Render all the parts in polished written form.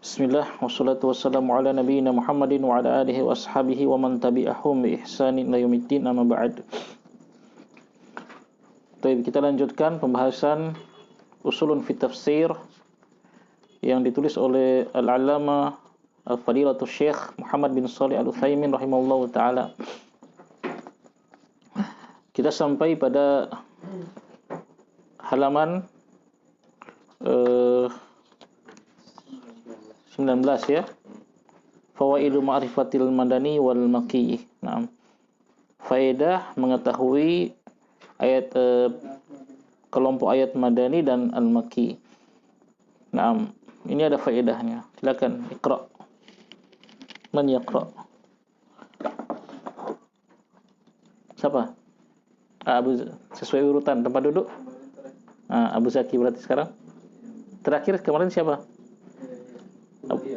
Bismillah, wassalatu wassalamu ala nabiyyina Muhammadin wa ala alihi wa ashabihi wa man tabi'ahum bi ihsanin ila yaumiddin, amma ba'd. Baik, kita lanjutkan pembahasan usulun fi tafsir yang ditulis oleh Al-Allamah Al-Fadilatul Syekh Muhammad bin Shalih Al-Utsaimin rahimahullahu taala. Kita sampai pada halaman 19 ya. Fawaidu ma'rifatil madani wal makki. Naam. Faedah mengetahui ayat kelompok ayat madani dan al-makki. Naam. Ini ada faedahnya. Silakan Iqra. Man yaqra? Siapa? Sesuai urutan tempat duduk. Abu Zaki berarti sekarang. Terakhir kemarin siapa?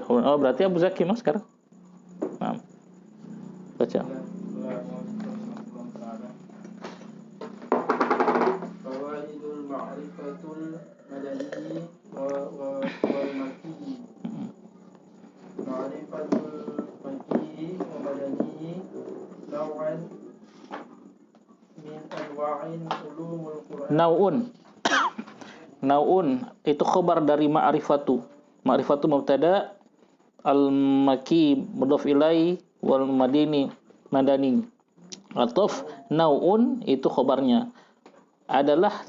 Oh, berarti Abu Zaki mas sekarang. Nah, baca. Fawaidul ma'rifatul madani wal makki. Ma'rifatul makki wa madani naw'an min anwa'in ulumul Qur'an. Nau'un itu khabar dari ma'rifatu. Ma'rifatu mubtada, al-makki mudhaf ilai, wal madani. Ataf nau'un itu khabarnya adalah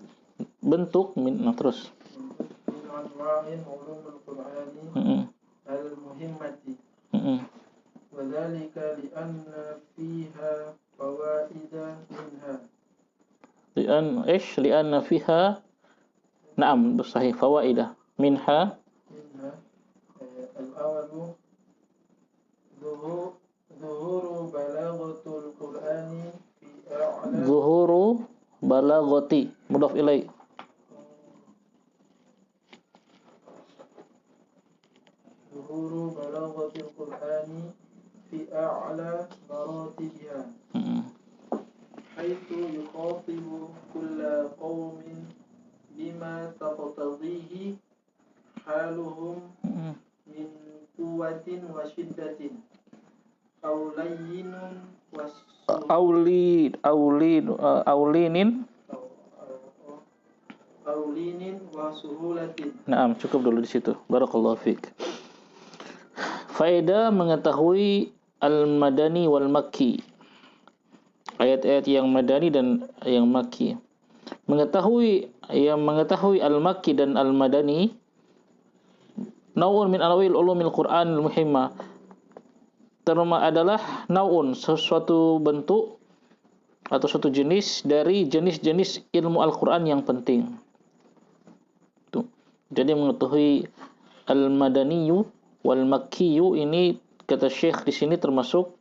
bentuk min. Terus Min anwa'in ulumul Qur'ani al-muhimmati. Wa dzalika li'anna fiha fawaida minha. li'anna fiha na'am sahih fawaidah minha al-awwalu zuhuru balaghatul Qur'ani fi a'la zuhuru balaghati mudhaf ilai. zuhuru balaghatil Qur'ani fi a'la maratibiha haitsu yukhatibu kulla qaumin bima taqtadhihi haluhum min quwwatin wa shiddatin aw layyinun aulinin wa suhulatin. Naam, cukup dulu di situ. Barakallahu fiik. Faedah mengetahui al-madani wal makki. Ayat-ayat yang madani dan yang makki. Mengetahui al-makki dan al-madani nau'un min anwa'il ulumil Qur'anil muhimmah. Terma adalah nau'un, sesuatu bentuk atau suatu jenis dari jenis-jenis ilmu Al-Qur'an yang penting. Tuh. Jadi mengetahui al-madaniyu wal makkiyu ini kata Syekh di sini termasuk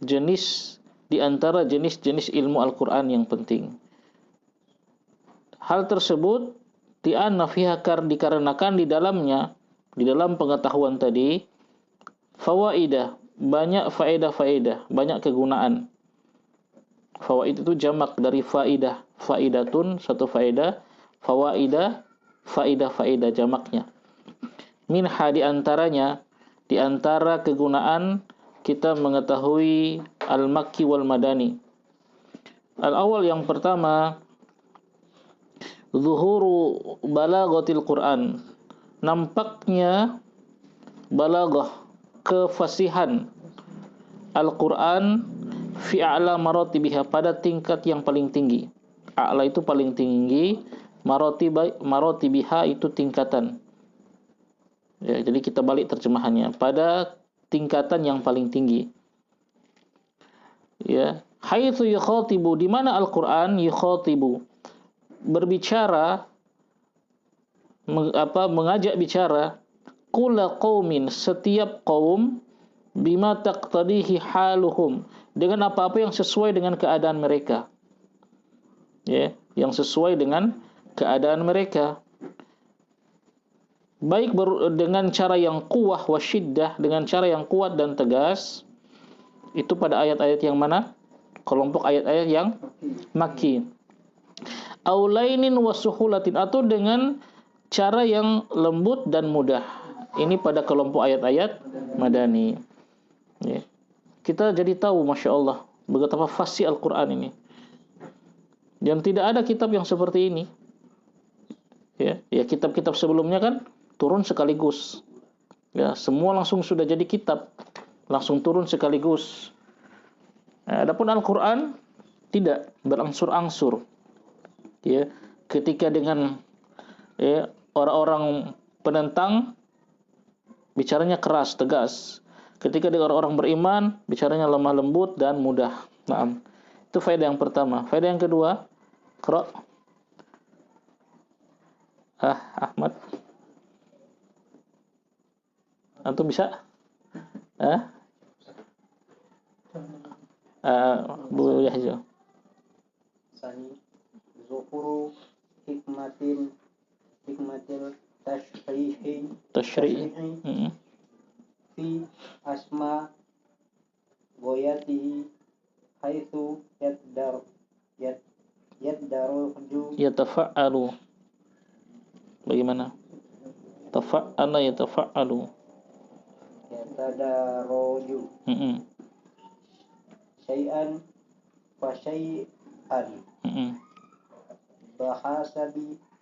jenis di antara jenis-jenis ilmu Al-Qur'an yang penting. Hal tersebut dikarenakan di dalamnya, di dalam pengetahuan tadi, fawaidah, banyak faedah-faedah, banyak kegunaan. Fawaid itu jamak dari faidah, faidatun satu faedah, fawaidah, faedah jamaknya. Minha di antaranya, di antara kegunaan kita mengetahui al-makki wal madani. Al-awwal yang pertama, zuhuru balaghatil Qur'an. Nampaknya balaghah, kefasihan Al-Qur'an fi a'la maratibiha, pada tingkat yang paling tinggi. A'la itu paling tinggi, maratibiha itu tingkatan. Ya, jadi kita balik terjemahannya, pada tingkatan yang paling tinggi. Ya, haitsu yukhatibu, di mana Al-Qur'an yukhatibu, berbicara, mengajak bicara, kulla qaumin, setiap kaum, bima taqtadihi haluhum, dengan apa-apa yang sesuai dengan keadaan mereka. Ya, yang sesuai dengan keadaan mereka. Baik dengan cara yang kuwah wa syiddah, dengan cara yang kuat dan tegas. Itu pada ayat-ayat yang mana? Kelompok ayat-ayat yang makki. Aulainin wa suhulatin, atau dengan cara yang lembut dan mudah. Ini pada kelompok ayat-ayat madani. Ya. Kita jadi tahu, Masya Allah, betapa fasih Al-Quran ini. Dan tidak ada kitab yang seperti ini. Ya, kitab-kitab sebelumnya kan turun sekaligus. Ya, semua langsung sudah jadi kitab, langsung turun sekaligus. Nah, adapun Al-Quran tidak berangsur-angsur. Ya, ketika dengan orang-orang penentang bicaranya keras, tegas. Ketika dengan orang-orang beriman bicaranya lemah lembut dan mudah. Nah, itu faedah yang pertama. Faedah yang kedua, Qira. Ahmad, antum bisa? Bu Yahya. Sani zuhuru hikmatil tashrihi fi asma goyatihi haitsu yatafa'alu. Bagaimana? Tafa'ala yatafa'alu. Yatadaroju. Syai'an fa syai'an.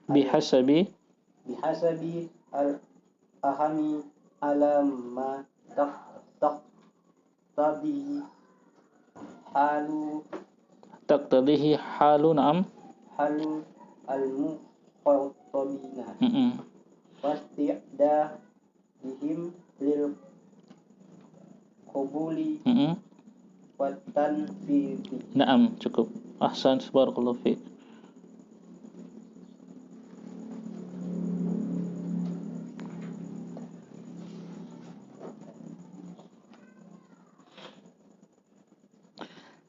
Bihasabi al-ahami alamma taqtadihi halu na'am halu al-muqatabina wasti'da bihim lil qubuli wa tanfidhi. Na'am, cukup. Ahsan, barakallahu fiik.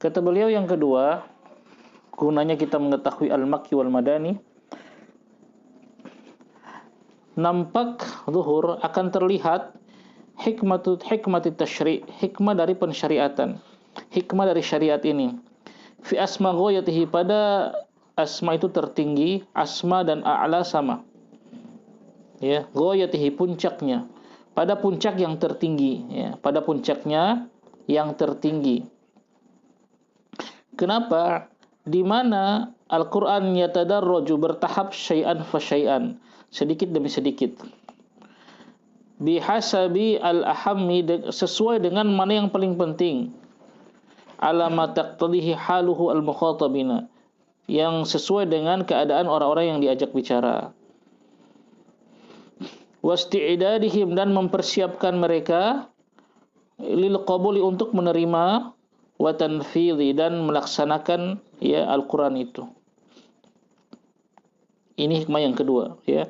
Kata beliau yang kedua, gunanya kita mengetahui al-makki wal madani, nampak zuhur akan terlihat hikmati tasyri', hikmah dari pensyariatan, hikmah dari syariat ini. Fi asma ghayatihi, pada asma itu tertinggi, asma dan a'la sama. Ya, ghayatihi puncaknya, pada puncak yang tertinggi, ya, pada puncaknya yang tertinggi. Kenapa? Di mana Al-Quran yatadarraju bertahap syai'an fa syai'an, sedikit demi sedikit. Bihasabi al-ahammi, sesuai dengan mana yang paling penting. Alama taqtadihi haluhu al-mukhatabina, yang sesuai dengan keadaan orang-orang yang diajak bicara. Wasti'idadihim, dan mempersiapkan mereka lil qabuli, untuk menerima, wa tanfidhi, dan melaksanakan ya Al-Quran itu. Ini hikmah yang kedua, ya.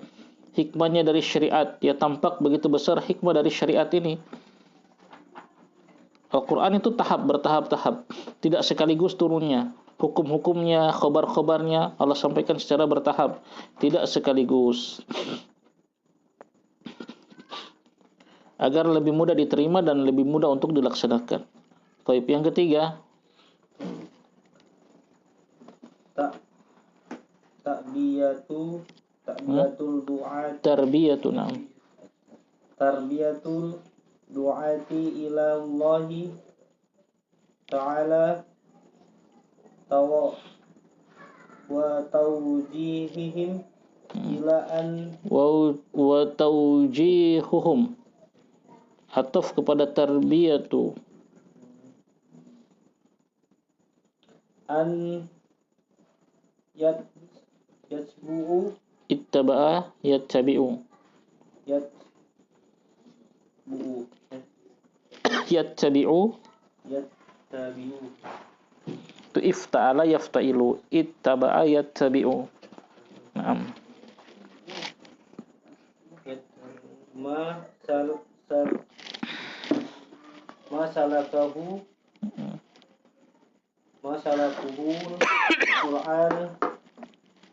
Hikmahnya dari syariat, ya, tampak begitu besar hikmah dari syariat ini. Al-Quran itu bertahap-tahap, tidak sekaligus turunnya. Hukum-hukumnya, khabar-khabarnya Allah sampaikan secara bertahap, tidak sekaligus, agar lebih mudah diterima dan lebih mudah untuk dilaksanakan. Baik, yang ketiga, tarbiyatul du'at, tarbiyatul du'ati ila Allahi ta'ala wa tawjihihim ila an wa tawjihuhum, ataf kepada tarbiyatu, an yatbu'u ittaba'a yattabi'u, yattabi'u itu ifta'ala yafta'ilu, ittaba'a yattabi'u. Naam. Masalakahu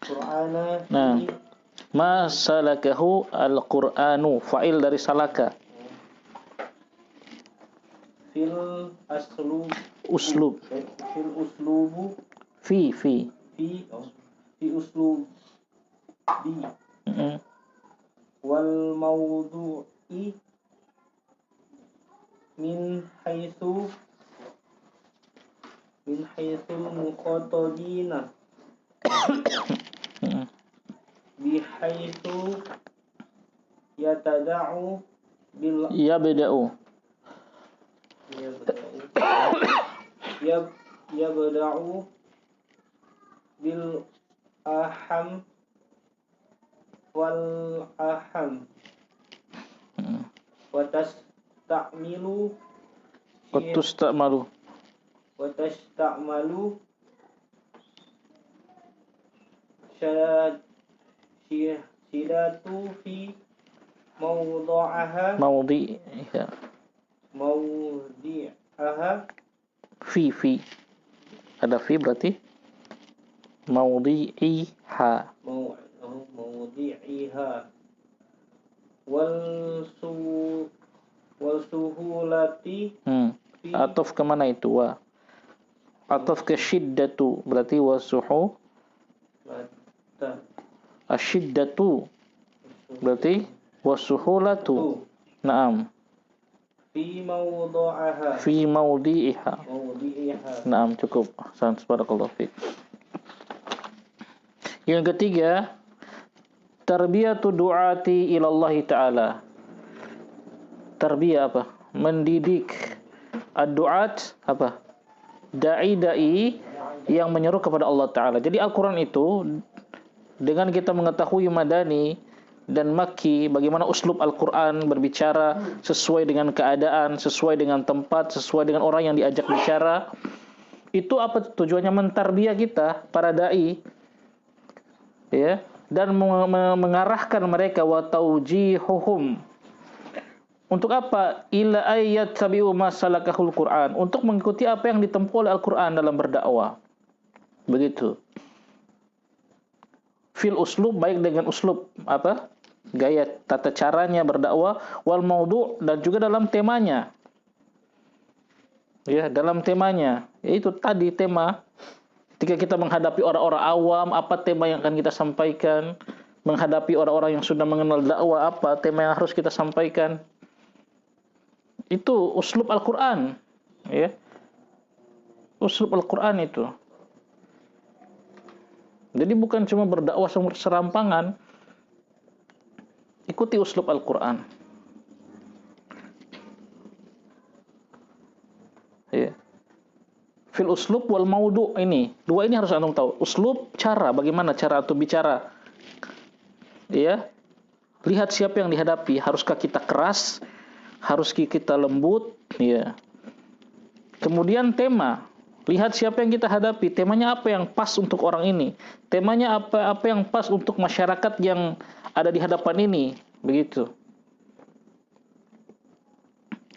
Qur'ana. Nah, masalakahu al-Qur'anu, fa'il dari salaka. Fil Uslub. Fi uslub bi wal min haitsu mukhatabina bihaitsu yatada'u bil Yabda'u. yabda'u bil aham wal aham wa tasta'milu Watusta'malu. syadatu fi mawdu'aha Fi. Ada fi berarti mawdi'iha. mawdi'iha wal suhulati fi Ataf kemana itu? Wa. Ataf ke syiddatu berarti wasuhu. Asyiddatu berarti wasuhulatu. Naam. fi mawdu'aha Fi mawdi'iha. Naam, cukup. Barakallahu fiik. Yang ketiga, tarbiyatu du'ati ilallahi ta'ala. Tarbiyah apa? Mendidik. Ad-du'at apa? Da'i yang menyeru kepada Allah Ta'ala. Jadi Al-Quran itu, dengan kita mengetahui madani dan makki, bagaimana uslub Al-Quran berbicara sesuai dengan keadaan, sesuai dengan tempat, sesuai dengan orang yang diajak bicara. Itu apa tujuannya? Mentarbiyah kita, para da'i, ya, dan mengarahkan mereka wa taujihuhum. Untuk apa? Ila ayat tabi'u masalakahul Quran. Untuk mengikuti apa yang ditempuh oleh Al-Quran dalam berdakwah. Begitu. Fil uslub, baik dengan uslub apa? Gaya tata caranya berdakwah, wal maudhu', dan juga dalam temanya. Ya, dalam temanya. Yaitu tadi tema. Ketika kita menghadapi orang-orang awam, apa tema yang akan kita sampaikan? Menghadapi orang-orang yang sudah mengenal dakwah, apa tema yang harus kita sampaikan? Itu uslub Al-Quran, ya. Uslub Al-Quran itu. Jadi bukan cuma berdakwah serampangan. Ikuti uslub Al-Quran. Ya. Fil uslub wal maudu' ini. Dua ini harus antum tahu. Uslub, cara, bagaimana cara antum bicara. Ya. Lihat siapa yang dihadapi. Haruskah kita keras? Haruskah kita lembut? Ya. Kemudian tema. Lihat siapa yang kita hadapi. Temanya apa yang pas untuk orang ini? Temanya apa yang pas untuk masyarakat yang ada di hadapan ini? Begitu.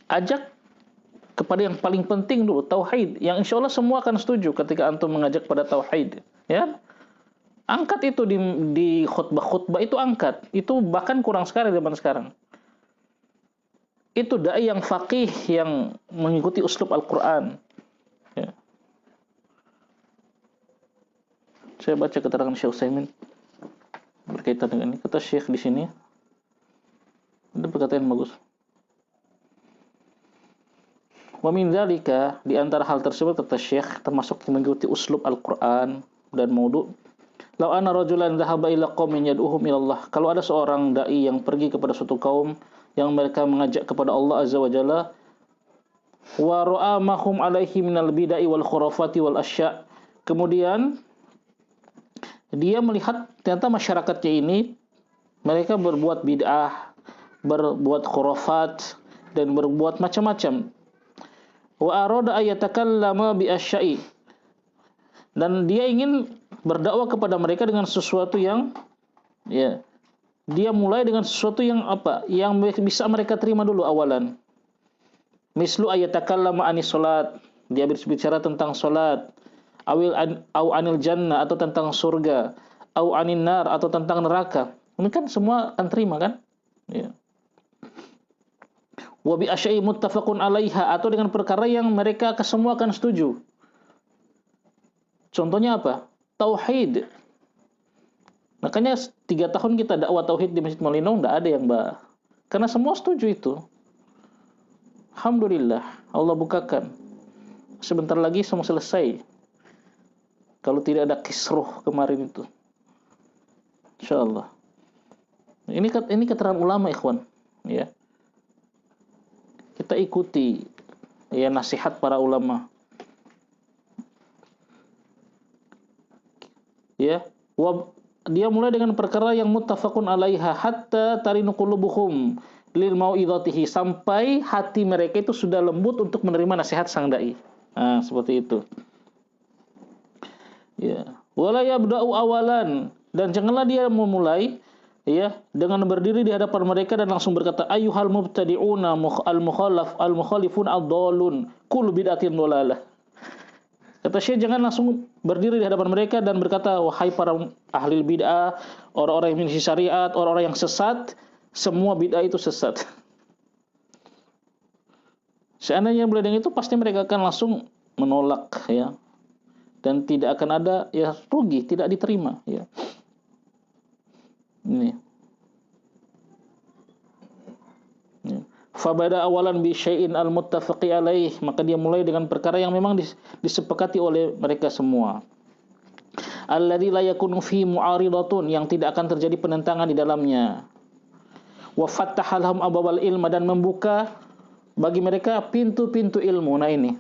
Ajak kepada yang paling penting dulu, tauhid, yang insya Allah semua akan setuju ketika antum mengajak pada tauhid, ya. Angkat itu di khutbah-khutbah itu, angkat. Itu bahkan kurang sekali zaman sekarang. Itu dai yang faqih, yang mengikuti uslub Al-Quran. Ya. Saya baca keterangan Syekh Utsaimin berkaitan dengan ini. Kata Syekh di sini, ada perkataan bagus. Wa min dzalika, di antara hal tersebut kata Syekh, termasuk mengikuti uslub Al-Qur'an dan maudhu'. Law anna rajulan dhahaba ila qaumin yad'uhum ila Allah. Kalau ada seorang dai yang pergi kepada suatu kaum yang mereka mengajak kepada Allah Azza wa Jalla, wa ra'a ma hum alaihi minal bid'ah wal khurafati wal asya'. Kemudian dia melihat ternyata masyarakatnya ini mereka berbuat bid'ah, berbuat khurafat, dan berbuat macam-macam. Wa arada ayatakallama bi asya'i, dan dia ingin berdakwah kepada mereka dengan sesuatu yang, ya, dia mulai dengan sesuatu yang apa? Yang bisa mereka terima dulu awalan. Mislu ayatakallama anis salat, dia berbicara tentang salat, au anil jannah, atau tentang surga, au anin nar, atau tentang neraka. Ini kan semua akan terima kan? Ya. Wa bi asya'i muttafaqun 'alaiha, atau dengan perkara yang mereka semua akan setuju. Contohnya apa? Tauhid. Makanya 3 tahun kita dakwah tauhid di Masjid Molinong, enggak ada yang Karena semua setuju itu. Alhamdulillah, Allah bukakan. Sebentar lagi semua selesai. Kalau tidak ada kisruh kemarin itu. Insyaallah. Ini keterangan ulama, ikhwan, ya. Kita ikuti ya nasihat para ulama. Ya, dia mulai dengan perkara yang muttafaqun alaiha hatta tarinu qulubuhum lil mau'izatihi, sampai hati mereka itu sudah lembut untuk menerima nasihat sang dai. Nah, seperti itu. Ya, wala yabda'u awalan, dan janganlah dia memulai ya dengan berdiri di hadapan mereka dan langsung berkata ayyuhal mubtadi'una al-mukhalifun ad-dallun kullu bid'atin dhalalah. Kata Syekh, jangan langsung berdiri di hadapan mereka dan berkata, wahai para ahli bid'ah, orang-orang yang menyelisihi syariat, orang-orang yang sesat, semua bid'ah itu sesat. Seandainya mulai dengan itu, pasti mereka akan langsung menolak, ya, dan tidak akan ada ya rugi, tidak diterima, ya. Ini. Fabada awalan bi syai'in al-muttafaqi alaih, maka dia mulai dengan perkara yang memang disepakati oleh mereka semua. Alladzi la yakunu fi mu'aridatun, yang tidak akan terjadi penentangan di dalamnya. Wa fattaha lahum abwabal ilma, dan membuka bagi mereka pintu-pintu ilmu. Nah ini,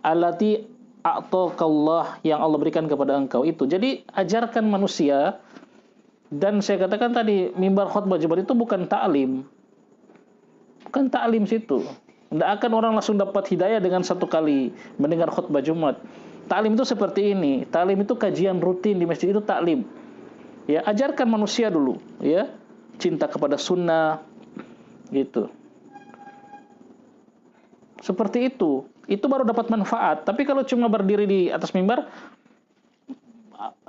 allati a'taqallah, yang Allah berikan kepada engkau itu. Jadi ajarkan manusia, dan saya katakan tadi mimbar khutbah Jumat itu bukan ta'lim. Bukan ta'lim situ. Tidak akan orang langsung dapat hidayah dengan satu kali mendengar khutbah Jumat. Ta'lim itu seperti ini. Ta'lim itu kajian rutin di masjid, itu ta'lim. Ya, ajarkan manusia dulu, ya. Cinta kepada sunnah, gitu. Seperti itu. Itu baru dapat manfaat. Tapi kalau cuma berdiri di atas mimbar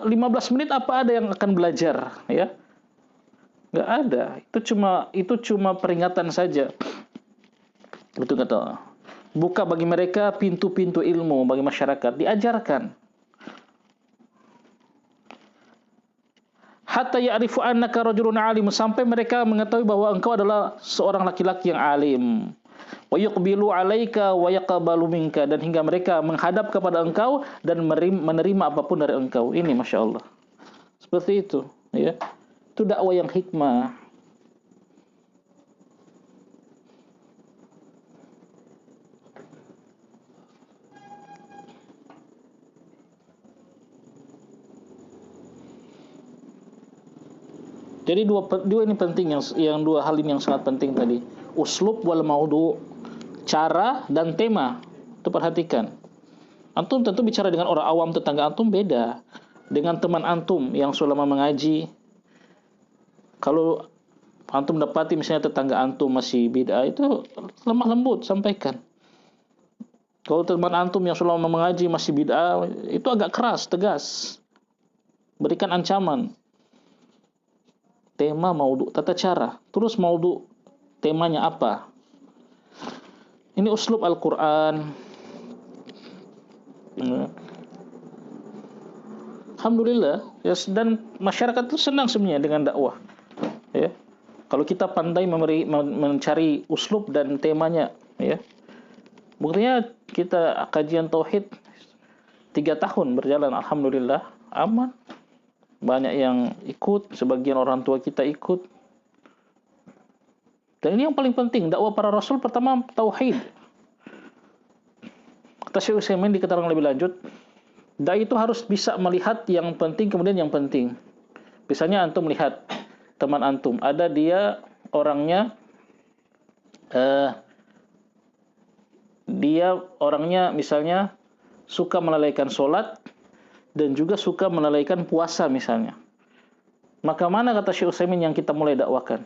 15 menit, apa ada yang akan belajar, ya? Nggak ada. Itu cuma peringatan saja. Betul kata. Buka bagi mereka pintu-pintu ilmu bagi masyarakat, diajarkan. Hatta ya'rifu annaka rajulun alim, sampai mereka mengetahui bahwa engkau adalah seorang laki-laki yang alim. Wa yuqbilu 'alaika wa yaqbalu minka, dan hingga mereka menghadap kepada engkau dan menerima apapun dari engkau. Ini Masya Allah. Seperti itu, ya. Itu dakwah yang hikmah. Jadi dua ini penting, yang dua hal ini yang sangat penting tadi. Uslub wal maudu', cara dan tema. Itu perhatikan. Antum tentu bicara dengan orang awam, tetangga antum beda dengan teman antum yang sudah lama mengaji. Kalau antum dapati misalnya tetangga antum masih bid'ah, itu lemah lembut, sampaikan. Kalau teman antum yang sudah lama mengaji masih bid'ah, itu agak keras, tegas. Berikan ancaman. Tema, maudhu, tata cara. Terus maudhu, temanya apa? Ini uslub Al-Quran. Alhamdulillah, ya, dan masyarakat itu senang sebenarnya dengan dakwah. Ya, kalau kita pandai mencari uslub dan temanya, ya. Buktinya kita kajian tauhid 3 tahun berjalan, alhamdulillah, aman. Banyak yang ikut, sebagian orang tua kita ikut. Dan ini yang paling penting, dakwah para rasul pertama tauhid. Kata Syekh Utsaimin di keterangan lebih lanjut, dai itu harus bisa melihat yang penting kemudian yang penting. Misalnya antum melihat teman antum, ada dia orangnya misalnya suka melalaikan sholat dan juga suka melalaikan puasa misalnya. Maka mana, kata Syekh Utsaimin, yang kita mulai dakwakan?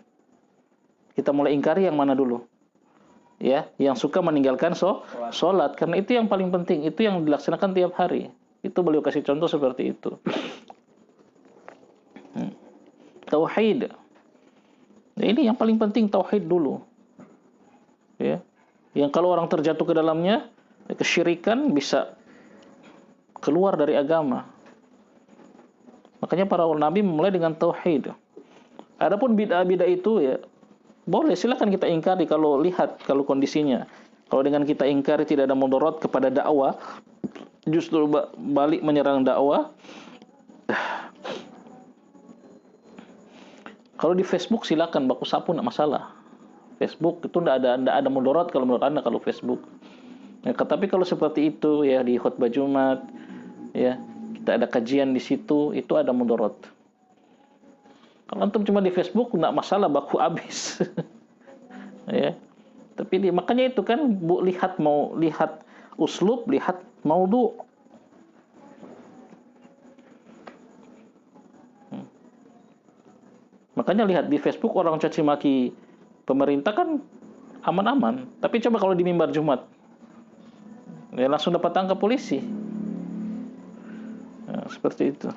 Kita mulai ingkari yang mana dulu? Ya, yang suka meninggalkan sholat, karena itu yang paling penting, itu yang dilaksanakan tiap hari. Itu beliau kasih contoh seperti itu. Tauhid. Ini yang paling penting, tauhid dulu. Ya. Yang kalau orang terjatuh ke dalamnya, kesyirikan, bisa keluar dari agama. Makanya para nabi memulai dengan tauhid. Adapun bid'ah-bid'ah itu, ya, Boleh, silakan kita ingkari kalau kalau kondisinya. Kalau dengan kita ingkari tidak ada mudarat kepada dakwah, justru balik menyerang dakwah. Kalau di Facebook silakan baku sapu, enggak masalah. Facebook itu enggak ada mudarat kalau menurut Anda kalau Facebook. Ya, tapi kalau seperti itu ya di khutbah Jumat, ya kita ada kajian di situ, itu ada mudarat. Kalau antum cuma di Facebook enggak masalah, baku habis. Ya. Tapi makanya itu kan lihat uslub, lihat maudhu. Makanya lihat di Facebook orang caci maki pemerintah kan aman-aman. Tapi coba kalau di mimbar Jumat, ya langsung dapat tangkap polisi. Nah, seperti itu.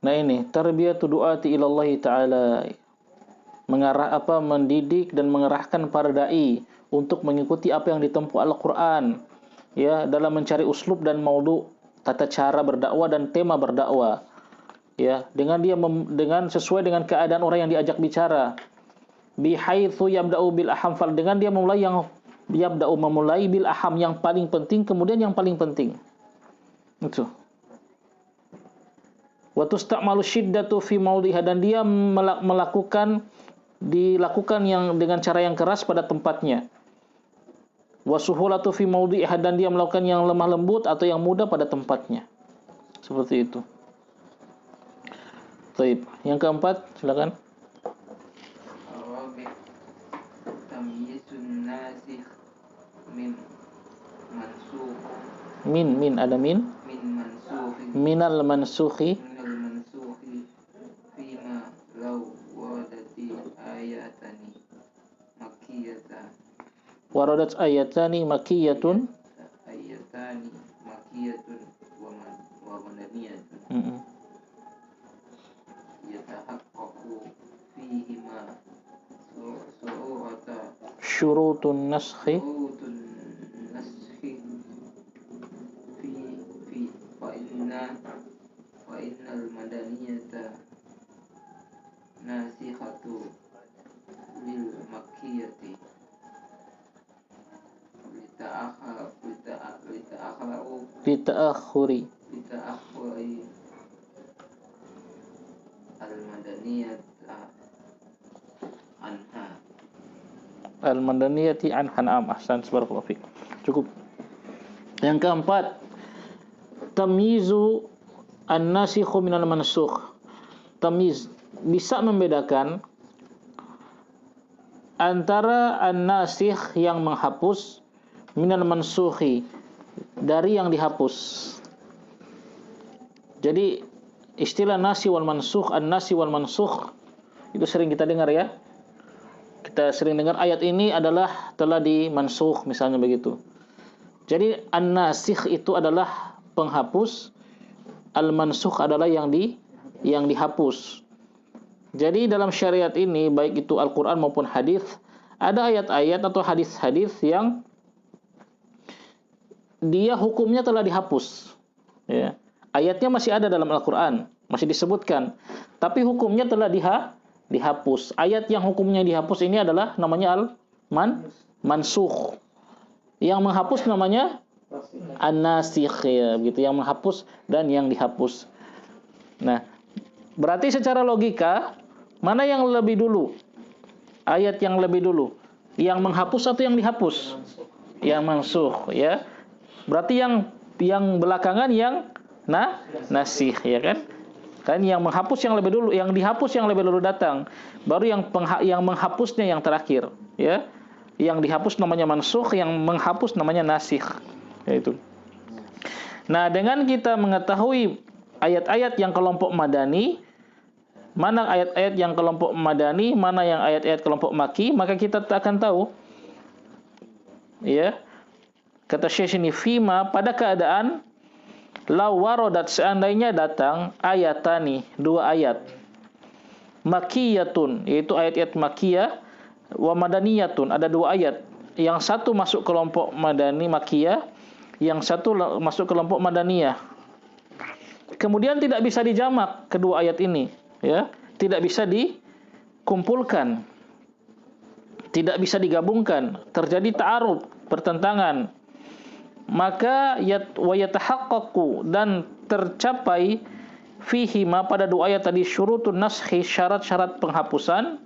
Nah ini tarbiyatu du'ati ilallah ta'ala, mendidik dan mengerahkan para dai untuk mengikuti apa yang ditempuh Al-Qur'an, ya, dalam mencari uslub dan maudhu, tata cara berdakwah dan tema berdakwah, ya, dengan sesuai dengan keadaan orang yang diajak bicara, bihaitsu yabda'u bil aham, dengan dia memulai bil aham, yang paling penting, kemudian yang paling penting. Itu. Wa tusta'malu syiddatu fi maudhiha, dan dia dilakukan yang dengan cara yang keras pada tempatnya. Wa suhulatu fi maudhiha, dan dia melakukan yang lemah lembut atau yang mudah pada tempatnya. Seperti itu. Baik, yang keempat silakan. Tamyizun nasikh min mansukh. Min ada min Mansukhi. Minal mansukhi Fima law wadati ayatani makiyata. Waradat ayatani makiyatun wa madaniyatun. Yatahaqqaqu fihima syurutun naskhi fa innal madaniyata nasikhatu lil makkiyati lita'akhuri al-madaniyati anha. Ahsan, barakallahu fiik. Cukup. Yang keempat, tamyizu an-nasikh minal mansukh. Tamyiz, bisa membedakan antara an-nasikh yang menghapus, minal mansukhi, dari yang dihapus. Jadi istilah nasi wal mansukh, an-nasi wal mansukh itu sering kita dengar ya. Kita sering dengar ayat ini adalah telah dimansukh, misalnya begitu. Jadi an-nasikh itu adalah penghapus, al-mansukh adalah yang dihapus. Jadi dalam syariat ini, baik itu Al-Qur'an maupun hadis, ada ayat-ayat atau hadis-hadis yang dia hukumnya telah dihapus. Ya. Ayatnya masih ada dalam Al-Qur'an, masih disebutkan, tapi hukumnya telah dihapus. Ayat yang hukumnya dihapus ini adalah namanya mansukh. Yang menghapus namanya an-nasikh, ya, begitu, yang menghapus dan yang dihapus. Nah, berarti secara logika mana yang lebih dulu? Ayat yang lebih dulu, yang menghapus atau yang dihapus? Yang mansukh, ya. Berarti yang belakangan yang nasikh, ya kan? Kan yang menghapus yang lebih dulu, yang dihapus yang lebih dulu datang, baru yang menghapusnya yang terakhir, ya. Yang dihapus namanya mansukh, yang menghapus namanya nasikh, yaitu. Nah, dengan kita mengetahui ayat-ayat yang kelompok madani, mana ayat-ayat yang kelompok madani, mana yang ayat-ayat kelompok maki, maka kita akan tahu, ya. Kata Syekh ini, fima, pada keadaan law waradat, seandainya datang ayatani, dua ayat, makiyatun, yaitu ayat-ayat makiyah, wa madaniyatun, ada dua ayat, yang satu masuk kelompok Madani Makiyah, yang satu masuk kelompok Madaniyah. Kemudian tidak bisa dijamak kedua ayat ini, ya. Tidak bisa dikumpulkan. Tidak bisa digabungkan, terjadi ta'arud, pertentangan. Maka wa yatahaqqaqu, dan tercapai fihima pada dua ayat tadi syurutun naskhi, syarat-syarat penghapusan.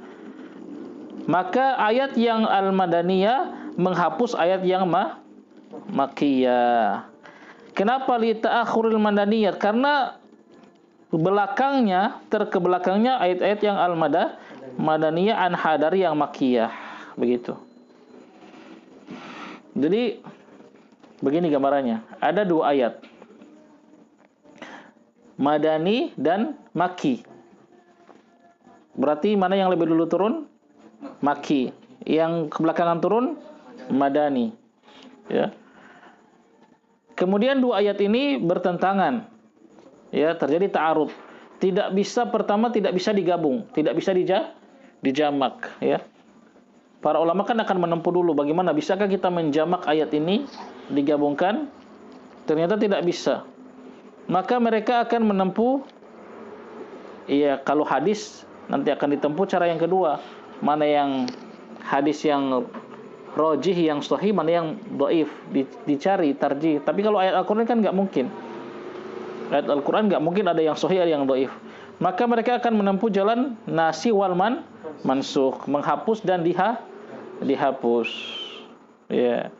Maka ayat yang al-madaniyah menghapus ayat yang makiyah. Kenapa li ta'akhuril madaniyah? Karena terkebelakangnya ayat-ayat yang al-madaniyah anha dari yang makiyah. Begitu. Jadi begini gambarannya. Ada dua ayat, Madani dan Maki. Berarti mana yang lebih dulu turun? Maki. Yang kebelakangan turun Madani. Ya. Kemudian dua ayat ini bertentangan. Ya, terjadi ta'arud. Pertama tidak bisa digabung, tidak bisa dijamak, ya. Para ulama kan akan menempuh dulu bagaimana bisakah kita menjamak ayat ini, digabungkan. Ternyata tidak bisa. Maka mereka akan menempuh, ya, kalau hadis nanti akan ditempuh cara yang kedua. Mana yang hadis yang rajih, yang sahih, mana yang dhaif, dicari tarjih. Tapi kalau ayat Al-Qur'an kan nggak mungkin. Ayat Al-Qur'an nggak mungkin ada yang sahih, ada yang dhaif. Maka mereka akan menempuh jalan nasi wal mansukh, menghapus dan dihapus. Ya.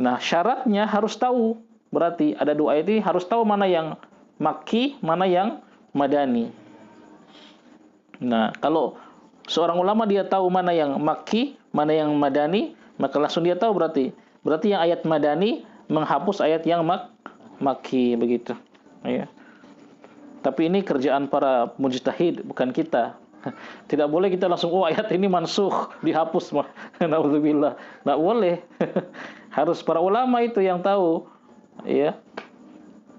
Nah, syaratnya harus tahu. Berarti ada dua ayat ini harus tahu mana yang Makki, mana yang Madani. Nah, kalau seorang ulama dia tahu mana yang Makki, mana yang Madani, maka langsung dia tahu berarti yang ayat Madani menghapus ayat yang Makki, begitu. Ya. Tapi ini kerjaan para mujtahid, bukan kita. Tidak boleh kita langsung ayat ini mansukh, dihapus. Nauzubillah. Enggak boleh. Harus para ulama itu yang tahu, ya.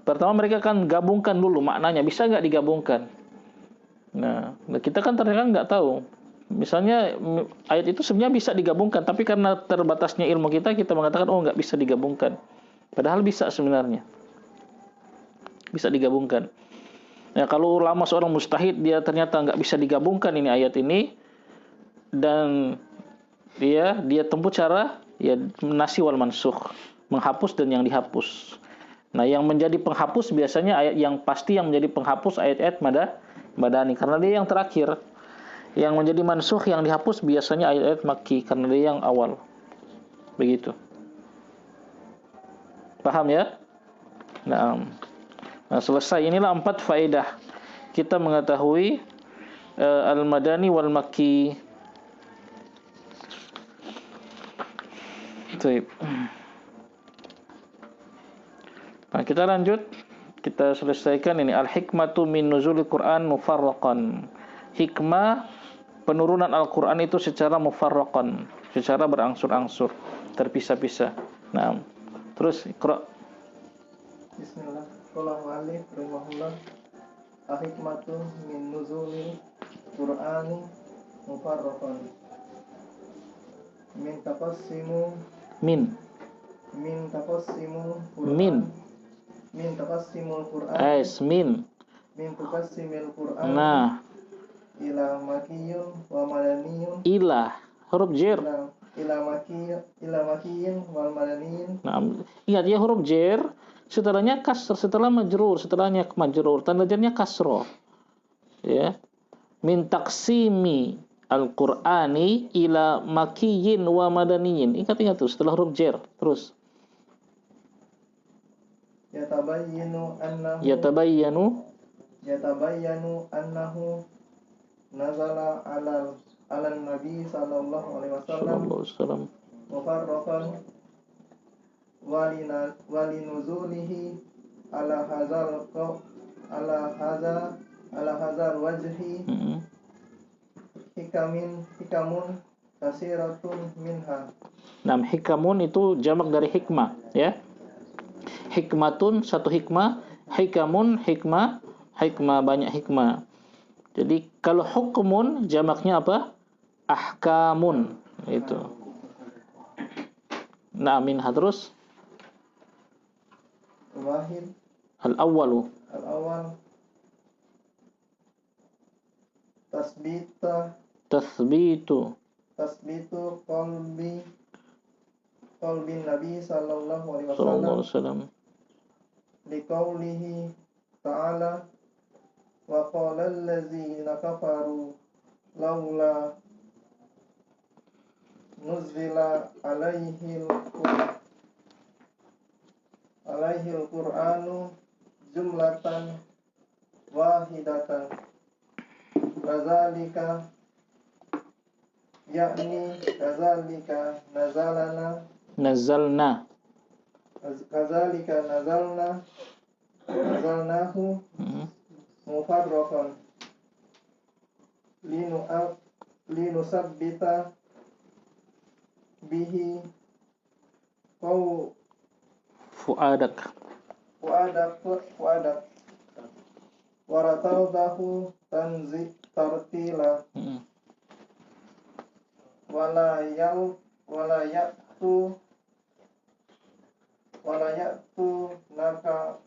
Pertama mereka akan gabungkan dulu maknanya, bisa enggak digabungkan. Nah, kita kan ternyata enggak tahu. Misalnya ayat itu sebenarnya bisa digabungkan, tapi karena terbatasnya ilmu kita mengatakan enggak bisa digabungkan. Padahal bisa sebenarnya. Bisa digabungkan. Nah, kalau ulama seorang mujtahid dia ternyata nggak bisa digabungkan ini ayat ini, dan dia tempuh cara ya nasi wal mansukh, menghapus dan yang dihapus. Nah, yang menjadi penghapus biasanya ayat yang pasti yang menjadi penghapus ayat-ayat Madani karena dia yang terakhir. Yang menjadi mansukh yang dihapus biasanya ayat-ayat Makki karena dia yang awal. Begitu. Paham ya? Nah, selesai. Inilah 4 faedah kita mengetahui al-Madani wal Makki. Baik. Nah, kita lanjut. Kita selesaikan ini al-hikmatu min nuzulil Quran mufarraqan. Hikmah penurunan Al-Quran itu secara mufarraqan, secara berangsur-angsur, terpisah-pisah. Nah, terus Iqra. Bismillah. Qala mu'allif rahimahullah, al-hikmatu min nuzulil Qur'ani mufarraqan. Min taqassimu Min taqassimul Qur'an. Min taqassimul Qur'an. Min tuqassimil Qur'an. Nah, Ila makiyyun wa madaniyun. Ila huruf jer. Ila makiyyun wal madaniyun. Nah, ingat ya, huruf jer setelahnya kasr, setelah majrur, setelahnya majrur, tanda jernya kasroh. Ya. Min taqsimi al-Qur'ani ila makiyyin wa madaniyin. Ingat tuh setelah huruf jer. Terus Yatabayyanu annahu nazala ala nabi sallallahu alaihi wasallam mufarraqan walinuzulihi ala hazal wajhi hikamun kasiratun minha. Nah, hikamun itu jamak dari hikmah, ya. Hikmatun satu hikmah, hikamun hikmah banyak hikmah. Jadi kalau hukmun jamaknya apa? Ahkamun, itu. Nah, minha terus Wahid al-awwalu al-awal tasbita tathbitu tasbitu qalbi Nabi sallallahu alaihi sallallahu wasallam alaihi wasallam liqaulihi ta'ala wa qala allazina kafaru laula nuzila alaihil qur'anu jumlatan wahidatan kazalika kazalika nazalna nazalnahu mufarraqan linusabbita bihi fuadak fuadak warataudahu tartila wala ya'tu naka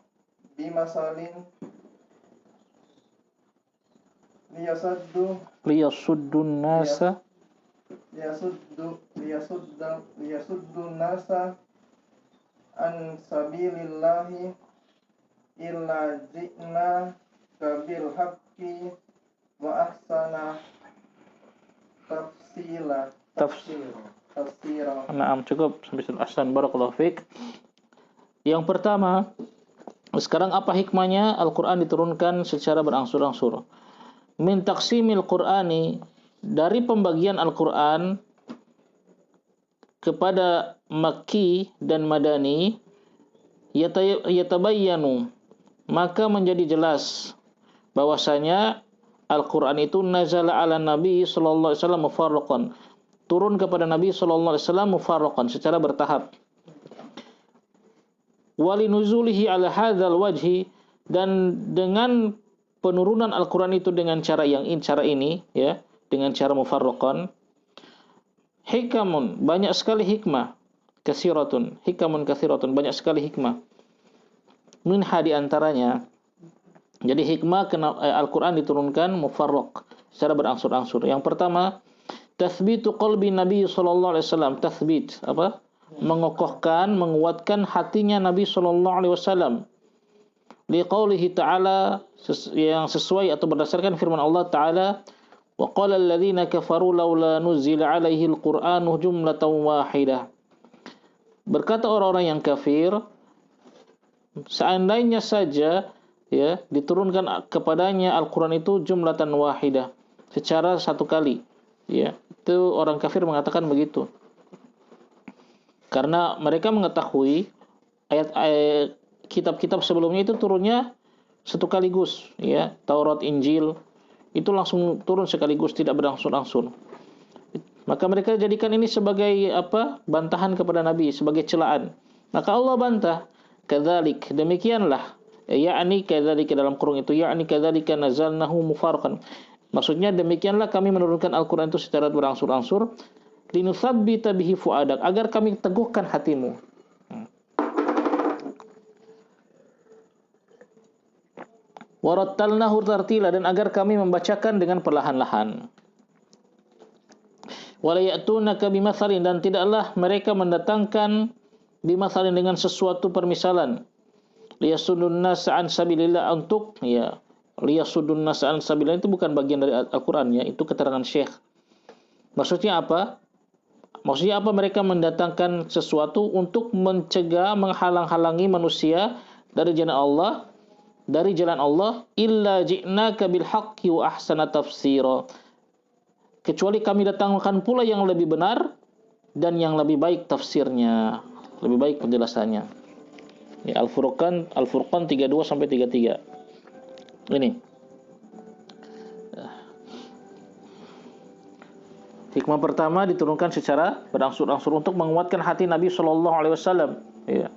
bimasalin liyasuddun nasa liyasuddu nasa an sabilillahi illa ji'na kabil haqqi wa ahsana tafsira. Naam, cukup sampai situ. Ahsan, barakallahu fiik. Yang pertama, sekarang apa hikmahnya Al-Qur'an diturunkan secara berangsur-angsur? Min taqsimil Qur'ani, dari pembagian Al-Qur'an kepada Makki dan Madani, yatabayyanu, maka menjadi jelas bahwasanya Al-Qur'an itu nazala ala Nabi sallallahu alaihi wasallam mufarraqan, turun kepada Nabi sallallahu alaihi wasallam mufarraqan, secara bertahap. Walinuzulihi ala hadzal wajhi, dan dengan penurunan Al-Qur'an itu dengan cara ini ya, dengan cara mufarraqan, hikamun, banyak sekali hikmah, hikamun katsiratun, banyak sekali hikmah. Minha, di antaranya, jadi hikmah Al-Qur'an diturunkan mufarraq, secara berangsur-angsur. Yang pertama, tathbitu qalbi Nabi sallallahu alaihi wasallam. Tathbit apa? Mengokohkan, menguatkan hatinya Nabi sallallahu alaihi wasallam. Liqaulihi ta'ala, yang sesuai atau berdasarkan firman Allah Ta'ala, wa qala alladziina kafaru laula nuzila alaihi al-Qur'anu jumlatan wahidah. Berkata orang-orang yang kafir, seandainya saja ya diturunkan kepadanya Al-Qur'an itu jumlatan wahidah, secara satu kali, ya. Itu orang kafir mengatakan begitu. Karena mereka mengetahui ayat-ayat kitab-kitab sebelumnya itu turunnya satu kaligus, ya. Taurat, Injil itu langsung turun sekaligus, tidak berangsur-angsur. Maka mereka jadikan ini sebagai apa? Bantahan kepada Nabi, sebagai celaan. Maka Allah bantah, kadzalik, demikianlah, yakni kadzalika, dalam kurung itu, yakni kadzalika nazalnahu mufarraqan. Maksudnya demikianlah kami menurunkan Al-Qur'an itu secara berangsur-angsur, linutsabbita bihi fuadak, agar kami teguhkan hatimu. Warattalnahu tartila, dan agar kami membacakan dengan perlahan-lahan. Wala ya'tunaka bimatsalin, dan tidaklah mereka mendatangkan bimatsalin, dengan sesuatu permisalan. Liyasuddun nasa an sabilillah, untuk ya, liyasuddun nasa an sabilillah itu bukan bagian dari Al-Qur'an ya, itu keterangan Syekh. Maksudnya apa? Maksudnya apa? Mereka mendatangkan sesuatu untuk mencegah, menghalang-halangi manusia dari jalan Allah, illa ji'naka bil haqqi wa ahsana tafsira, kecuali kami datangkan pula yang lebih benar dan yang lebih baik tafsirnya, lebih baik penjelasannya. Ya, Al-Furqan 32 sampai 33. Ini. Hikmah pertama diturunkan secara berangsur-angsur untuk menguatkan hati Nabi sallallahu alaihi wasallam, ya.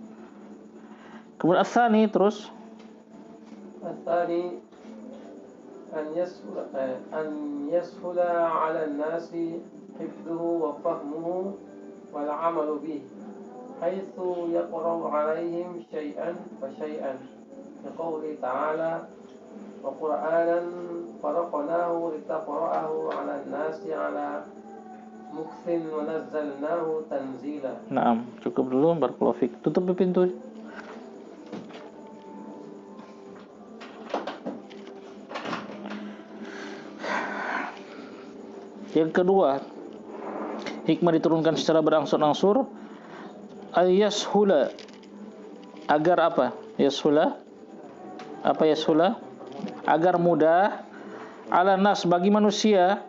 Kemudian as-tsani, terus الثاني أن يسهل على الناس حفظه وفهمه والعمل به حيث يقرأ عليهم شيئا فشيئا لقوله تعالى وقرآنا فرقناه لتقرأه على الناس على مكث ونزلناه تنزيلا. Naam, cukup dulu. Barakallahu fiik. Tutup pintu. Yang kedua, hikmah diturunkan secara berangsur-angsur ayashula, agar apa? Yashula, apa yashula? Agar mudah ala nas, bagi manusia,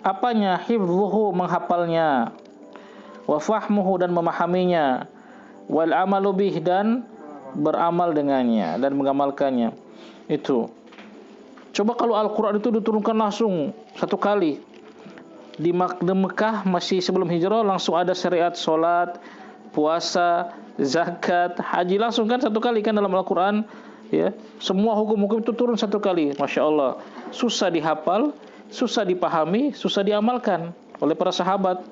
apanya? Hifdhuhu, menghafalnya, wa fahmuhu, dan memahaminya, wal amalu bih, dan beramal dengannya dan mengamalkannya. Itu. Coba kalau Al-Quran itu diturunkan langsung satu kali. Di Mekah masih sebelum hijrah langsung ada syariat solat, puasa, zakat, haji, langsung kan satu kali kan dalam Al-Quran, ya. Semua hukum-hukum itu turun satu kali. Masya Allah. Susah dihafal, susah dipahami, susah diamalkan oleh para sahabat,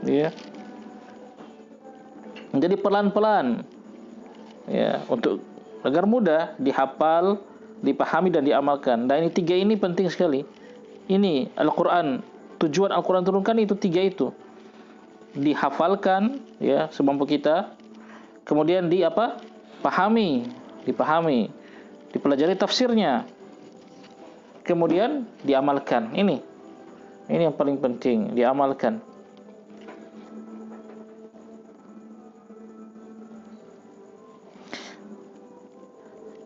ya. Jadi pelan-pelan, ya, untuk agar mudah dihafal, dipahami, dan diamalkan. Dan ini tiga ini penting sekali. Ini Al-Quran, tujuan Al-Quran turunkan itu tiga itu. Dihafalkan, ya, semampu kita. Kemudian pahami, dipahami, dipelajari tafsirnya. Kemudian diamalkan. Ini yang paling penting, diamalkan.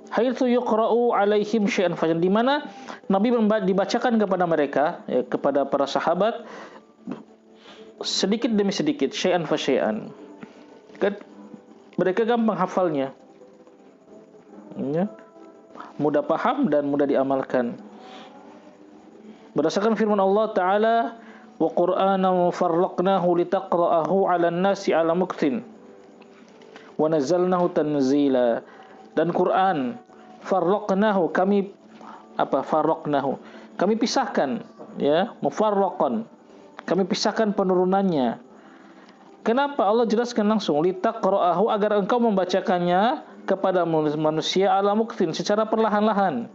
Haitsu yuqra'u alaihim syai'an fajan, di mana Nabi dibacakan kepada mereka, ya, kepada para sahabat sedikit demi sedikit, syai'an fa syai'an. Kan mereka gampang hafalnya, ya, mudah paham dan mudah diamalkan. Berdasarkan firman Allah Ta'ala, wa qur'anan farraqnahu litaqra'ahu 'alan nasi 'ala mukthin wa nazzalnahu tanzila. Dan Quran farraqnahu, kami pisahkan, ya, mufarraqan, kami pisahkan penurunannya. Kenapa? Allah jelaskan langsung, litaqra'ahu, agar engkau membacakannya kepada manusia ala mukthin, secara perlahan-lahan.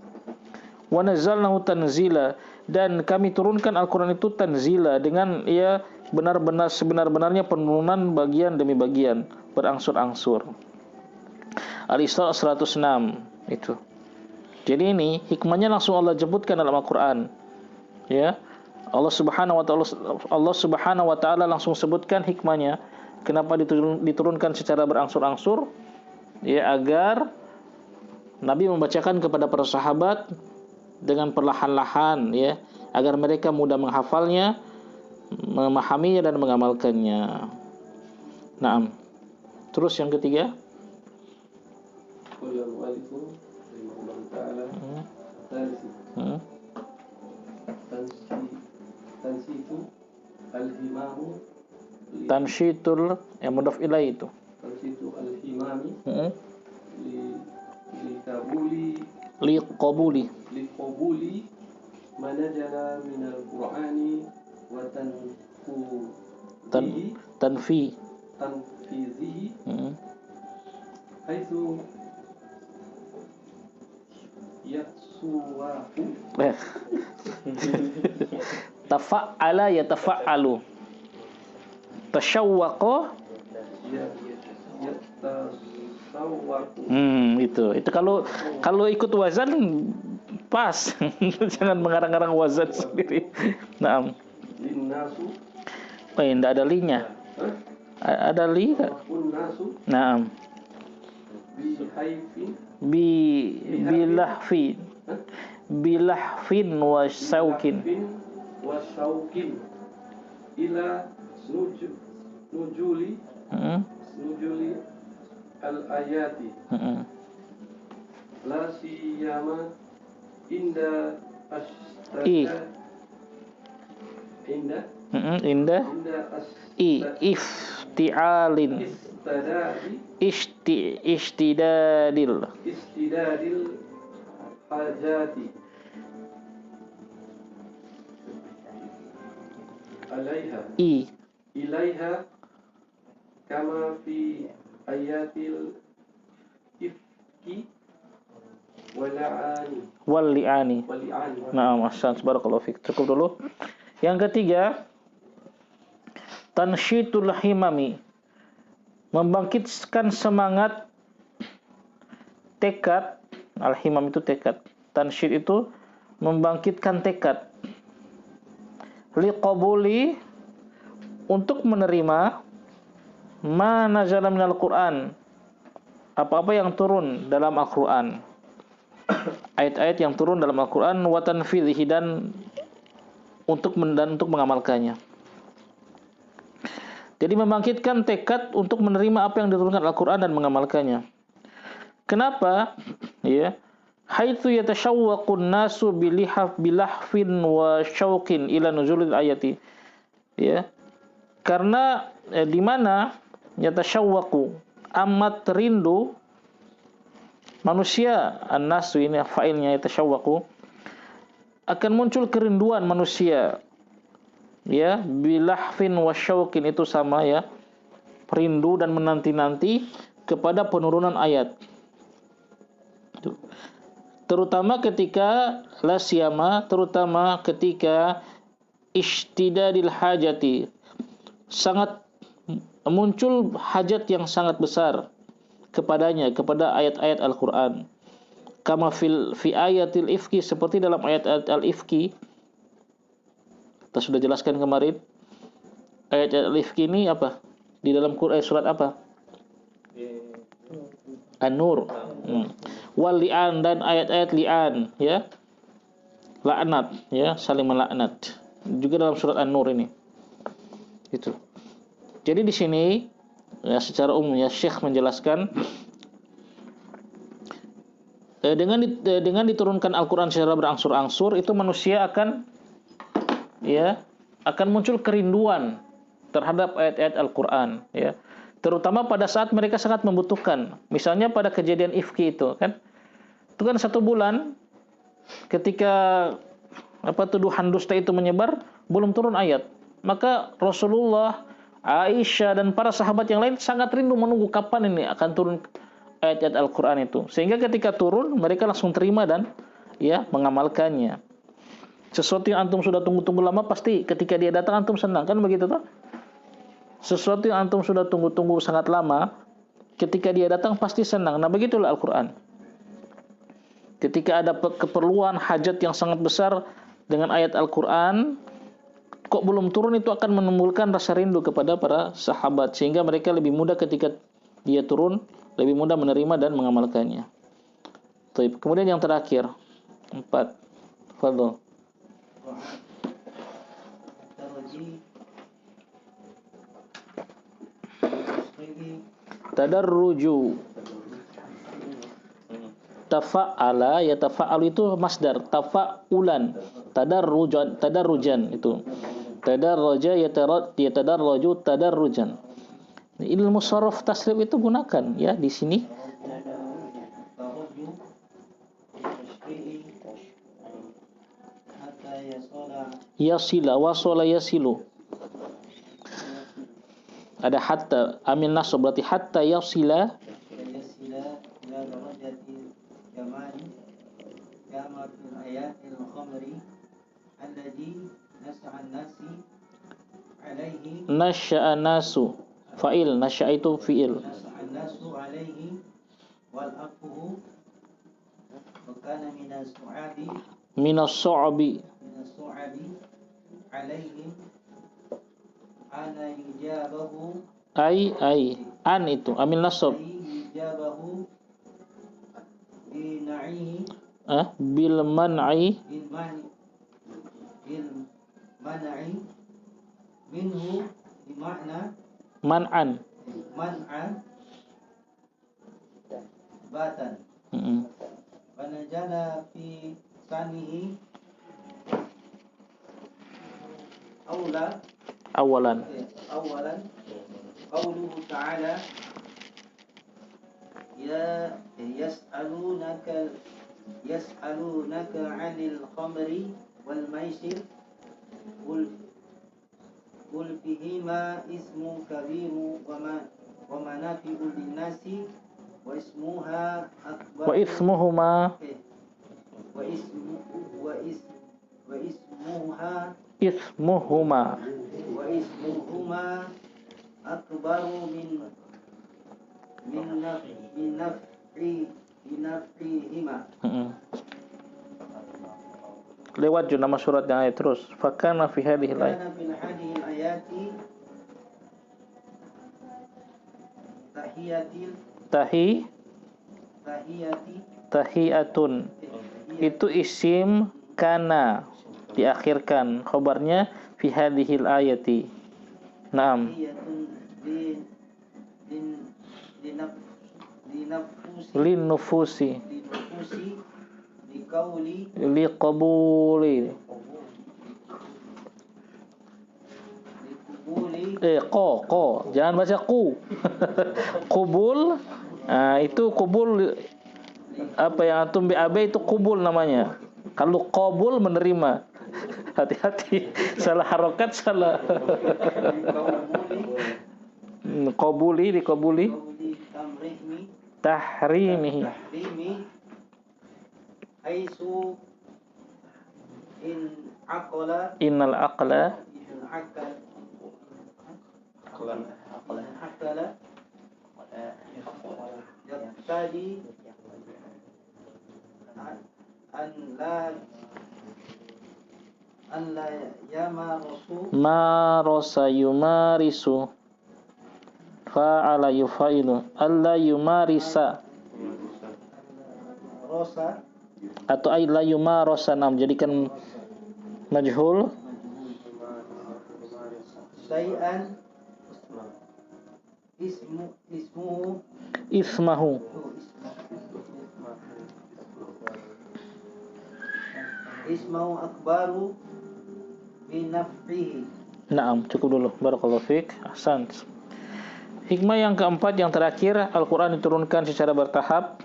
Wa nazzalnahu tanzila, dan kami turunkan Al-Quran itu tanzila, dengan, ya, benar-benar sebenar-benarnya penurunan bagian demi bagian, berangsur-angsur. Al-Isra 106 itu. Jadi ini hikmahnya langsung Allah sebutkan dalam Al-Quran, ya. Allah Subhanahu wa taala langsung sebutkan hikmahnya kenapa diturunkan secara berangsur-angsur, ya, agar Nabi membacakan kepada para sahabat dengan perlahan-lahan, ya, agar mereka mudah menghafalnya, memahaminya, dan mengamalkannya. Naam. Terus yang ketiga, tansyitul, yang mudhaf ilaih itu. Tansyitul al-himami liqabuli manajala minal qur'ani wa tanfizihi haitsu yatsuwahu tafa'ala yatafa'alu, tasyawwaqa, itu kalau ikut wazan pas. Jangan mengarang-arang wazan sendiri. Naam. Enggak ada linya. Ada li enggak? Naam. Bilahfin wa saukin ila nujuli al-ayati la siyama inda ifti'alin istidadil hajati ilaiha kama fi ayatil ifki wala'ani wal li'ani. wali'ani. Nah, ahsan, barakallahu fik. Cukup dulu. Yang ketiga, tansyitul himami, membangkitkan semangat, tekad. Al-himam itu tekad. Tansyid itu membangkitkan tekad. Liqabuli, untuk menerima ma nazala minal Qur'an, apa-apa yang turun dalam Al-Qur'an. Ayat-ayat yang turun dalam Al-Qur'an, wa tanfidhihi, dan untuk mengamalkannya. Jadi membangkitkan tekad untuk menerima apa yang diturunkan Al-Qur'an dan mengamalkannya. Kenapa? Ya. Haitsu yatashawwaqun nasu bilahfin wa syauqin ila nuzulil ayati. Ya. Karena di mana yatashawwaqu, amat rindu manusia, an-nasu ini fa'ilnya yatashawwaqu, akan muncul kerinduan manusia, ya, bilahfin wa syauqin, itu sama ya, rindu dan menanti-nanti kepada penurunan ayat. Terutama ketika la siyama, terutama ketika ishtidadil hajati, sangat muncul hajat yang sangat besar kepadanya, kepada ayat-ayat Al-Qur'an. Kama fi ayatil ifki, seperti dalam ayat-ayat al-ifki. Kita sudah jelaskan kemarin. Ayat-ayat al-ifki ini apa? Di dalam Quran surat apa? An-Nur. Wal li'an, dan ayat-ayat li'an, ya. Laknat, ya, saling melaknat. Juga dalam surat An-Nur ini. Itu. Jadi di sini ya, secara umum ya, Syekh menjelaskan dengan diturunkan Al-Qur'an secara berangsur-angsur, itu manusia akan muncul kerinduan terhadap ayat-ayat Al-Qur'an, ya. Terutama pada saat mereka sangat membutuhkan. Misalnya pada kejadian Ifki itu kan. Itu kan 1 bulan ketika tuduhan dusta itu menyebar, belum turun ayat. Maka Rasulullah, Aisyah, dan para sahabat yang lain sangat rindu menunggu kapan ini akan turun ayat-ayat Al-Qur'an itu. Sehingga ketika turun, mereka langsung terima dan ya mengamalkannya. Sesuatu yang antum sudah tunggu-tunggu lama, pasti ketika dia datang antum senang, kan begitu toh? Sesuatu yang antum sudah tunggu-tunggu sangat lama, ketika dia datang pasti senang. Nah, begitulah Al-Qur'an. Ketika ada keperluan hajat yang sangat besar dengan ayat Al-Qur'an, kok belum turun, itu akan menimbulkan rasa rindu kepada para sahabat, sehingga mereka lebih mudah ketika dia turun, lebih mudah menerima dan mengamalkannya. Baik, kemudian yang terakhir 4. Fadhol. Tadarruju. Tafa'ala, ya tafa'alu itu masdar, tafa'ulan, tadarrujan itu. Tadarraja yatadarraju tadarrujan. Ilmu sharaf tasrif itu gunakan ya di sini. Yasila, wasala yasilu. Ada hatta, amin nasab, berarti hatta yasila nasya'a nasu, fa'il, nasya'a itu fi'il. Minas su'abi ay an itu amil nasab bil man'i minhu bimakna man'an batan wanajala fi sanihi awalan qauluhu ta'ala ya yas'alunaka 'anil khamri wal maisir qul fihima ismu kabiru wa manafi'u linnasi wa ismuha akbar Wa ismuhuma wa ismu wa ismuha ismuhuma. wa ismuhuma akbaru min naf'ihima. Lewat juga nama surat yang ayat terus. Fakana fi hadhil ayat. Kana fil hadhihi ayati Tahiyatun. Itu isim kana diakhirkan, khabarnya fi hadhil ayati. Naam. Lin nufusi li qabuli ko jangan baca ku. Kubul. Nah, itu kubul, apa yang antum BAB itu kubul namanya. Kalau qabul menerima. Hati-hati, salah harokat, salah. Qabuli tahrimihi aisu innal aqla yaqtadi an la marasa yumarisu fa'ala yufailu alla yumarisa rosa atau ay la yumarasa, nam jadikan majhul syai'an ismahu akbaru min naf'ihi. Naam, cukup dulu. Barakallahu fiik. Ahsan. Hikmah yang keempat, yang terakhir, Al-Quran diturunkan secara bertahap.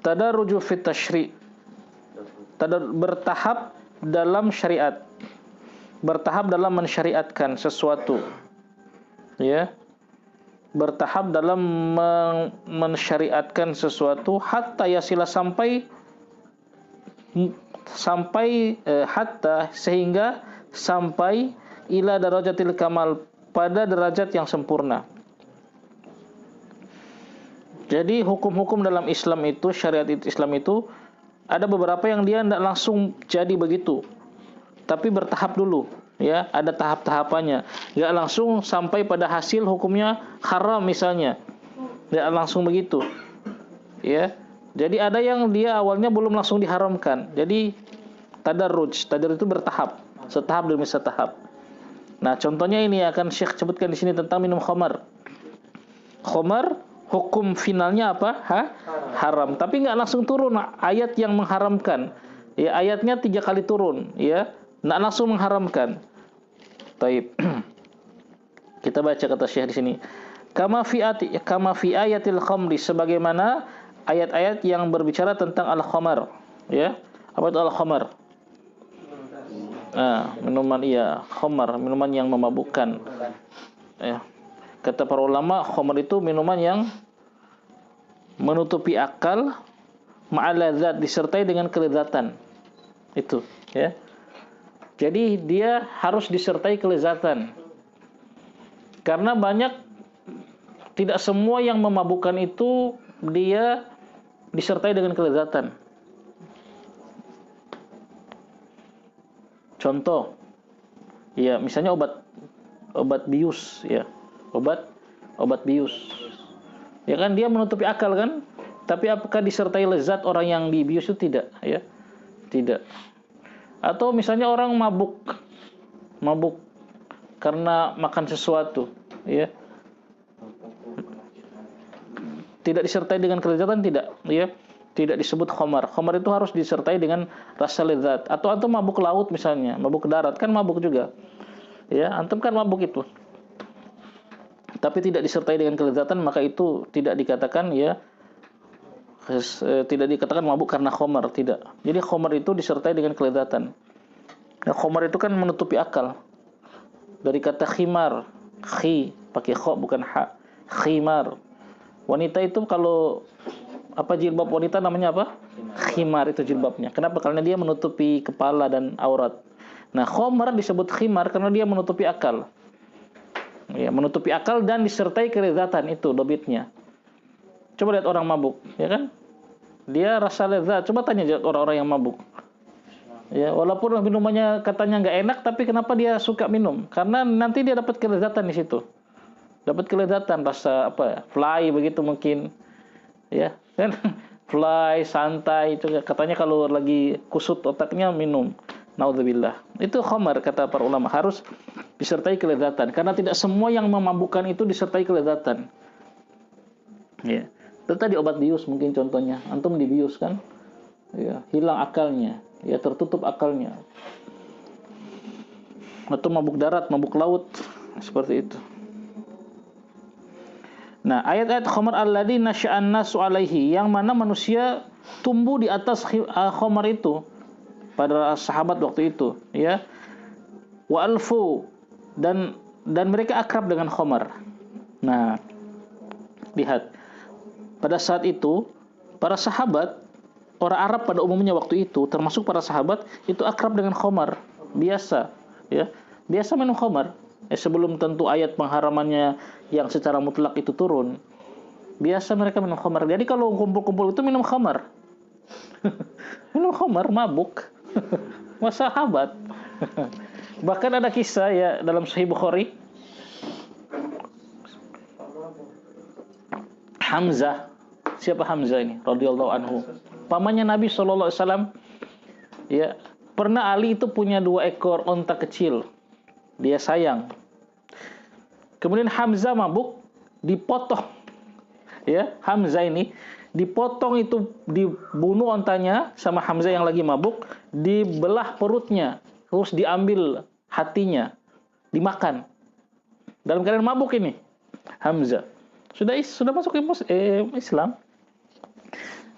Tadarruju fit tasyri'. Bertahap dalam syariat. Bertahap dalam mensyariatkan sesuatu. Ya. Bertahap dalam mensyariatkan sesuatu hatta yasila sehingga sampai ila darajatil kamal, pada derajat yang sempurna. Jadi hukum-hukum dalam Islam itu, syariat Islam itu ada beberapa yang dia tidak langsung jadi begitu, tapi bertahap dulu, ya, ada tahap-tahapannya. Enggak langsung sampai pada hasil hukumnya haram misalnya, enggak langsung begitu, ya. Jadi ada yang dia awalnya belum langsung diharamkan. Jadi tadarruj itu bertahap, setahap demi setahap. Nah, contohnya ini akan Syekh sebutkan di sini tentang minum khamar. Khamar hukum finalnya apa? Haram. Tapi nggak langsung turun ayat yang mengharamkan. Ya, ayatnya 3 kali turun, ya. Nggak langsung mengharamkan. Taib. Kita baca kata Syekh di sini. Kama fi ayatil khamri, sebagaimana ayat-ayat yang berbicara tentang al-khamar, ya. Apa itu al-khamar? Minuman, iya, khamar, minuman yang memabukkan. Ya. Kata para ulama, khamar itu minuman yang menutupi akal, ma'aladzat, disertai dengan kelezatan. Itu, ya. Jadi dia harus disertai kelezatan. Karena tidak semua yang memabukkan itu dia disertai dengan kelezatan. Contoh, ya, misalnya obat bius, ya, obat bius, ya kan, dia menutupi akal kan, tapi apakah disertai lezat orang yang dibius itu? Tidak, ya, tidak. Atau misalnya orang mabuk karena makan sesuatu, ya, tidak disertai dengan kelezatan, tidak, ya. Tidak disebut khamar. Khamar itu harus disertai dengan rasa lezat. Atau antum mabuk laut misalnya, mabuk darat kan mabuk juga. Ya, antum kan mabuk itu. Tapi tidak disertai dengan kelezatan, maka itu tidak dikatakan, ya, tidak dikatakan mabuk karena khamar, tidak. Jadi khamar itu disertai dengan kelezatan. Nah, khamar itu kan menutupi akal. Dari kata khimar, pakai kha bukan ha. Khimar. Wanita itu kalau apa jilbab wanita namanya apa? Khimar itu jilbabnya. Kenapa? Karena dia menutupi kepala dan aurat. Nah, khamar disebut khimar karena dia menutupi akal. Ya, menutupi akal dan disertai kelezatan, itu dobitnya. Coba lihat orang mabuk, ya kan? Dia rasa lezat. Coba tanya orang-orang yang mabuk. Ya, walaupun minumannya katanya nggak enak, tapi kenapa dia suka minum? Karena nanti dia dapat kelezatan di situ. Dapat kelezatan, rasa apa ya? Fly begitu mungkin. Ya, kan? Fly, santai itu katanya kalau lagi kusut otaknya minum. Naudzubillah. Itu khamar kata para ulama, harus disertai kelezatan karena tidak semua yang memabukkan itu disertai kelezatan. Ya. Itu tadi obat bius mungkin contohnya. Antum dibius kan? Ya, hilang akalnya, ya tertutup akalnya. Atau mabuk darat, mabuk laut, seperti itu. Nah, ayat-ayat khamar alladzi nasya'an nasu alaihi, yang mana manusia tumbuh di atas khamar itu pada sahabat waktu itu, ya. Wa alfu, dan mereka akrab dengan khamar. Nah, lihat. Pada saat itu para sahabat, orang Arab pada umumnya waktu itu, termasuk para sahabat, itu akrab dengan khamar, biasa, ya. Biasa minum khamar. Sebelum tentu ayat pengharamannya yang secara mutlak itu turun. Biasa mereka minum khamar. Jadi kalau kumpul-kumpul itu minum khamar. Minum khamar, mabuk. Sahabat. Bahkan ada kisah ya dalam Sahih Bukhari. Hamzah. Siapa Hamzah ini? Radhiyallahu anhu. Pamannya Nabi SAW. Ya, pernah Ali itu punya 2 ekor onta kecil. Dia sayang. Kemudian Hamzah mabuk, dipotong. Ya, Hamzah ini dipotong, itu dibunuh ontanya sama Hamzah yang lagi mabuk, dibelah perutnya, terus diambil hatinya, dimakan. Dalam keadaan mabuk ini, Hamzah. Sudah masuk Islam.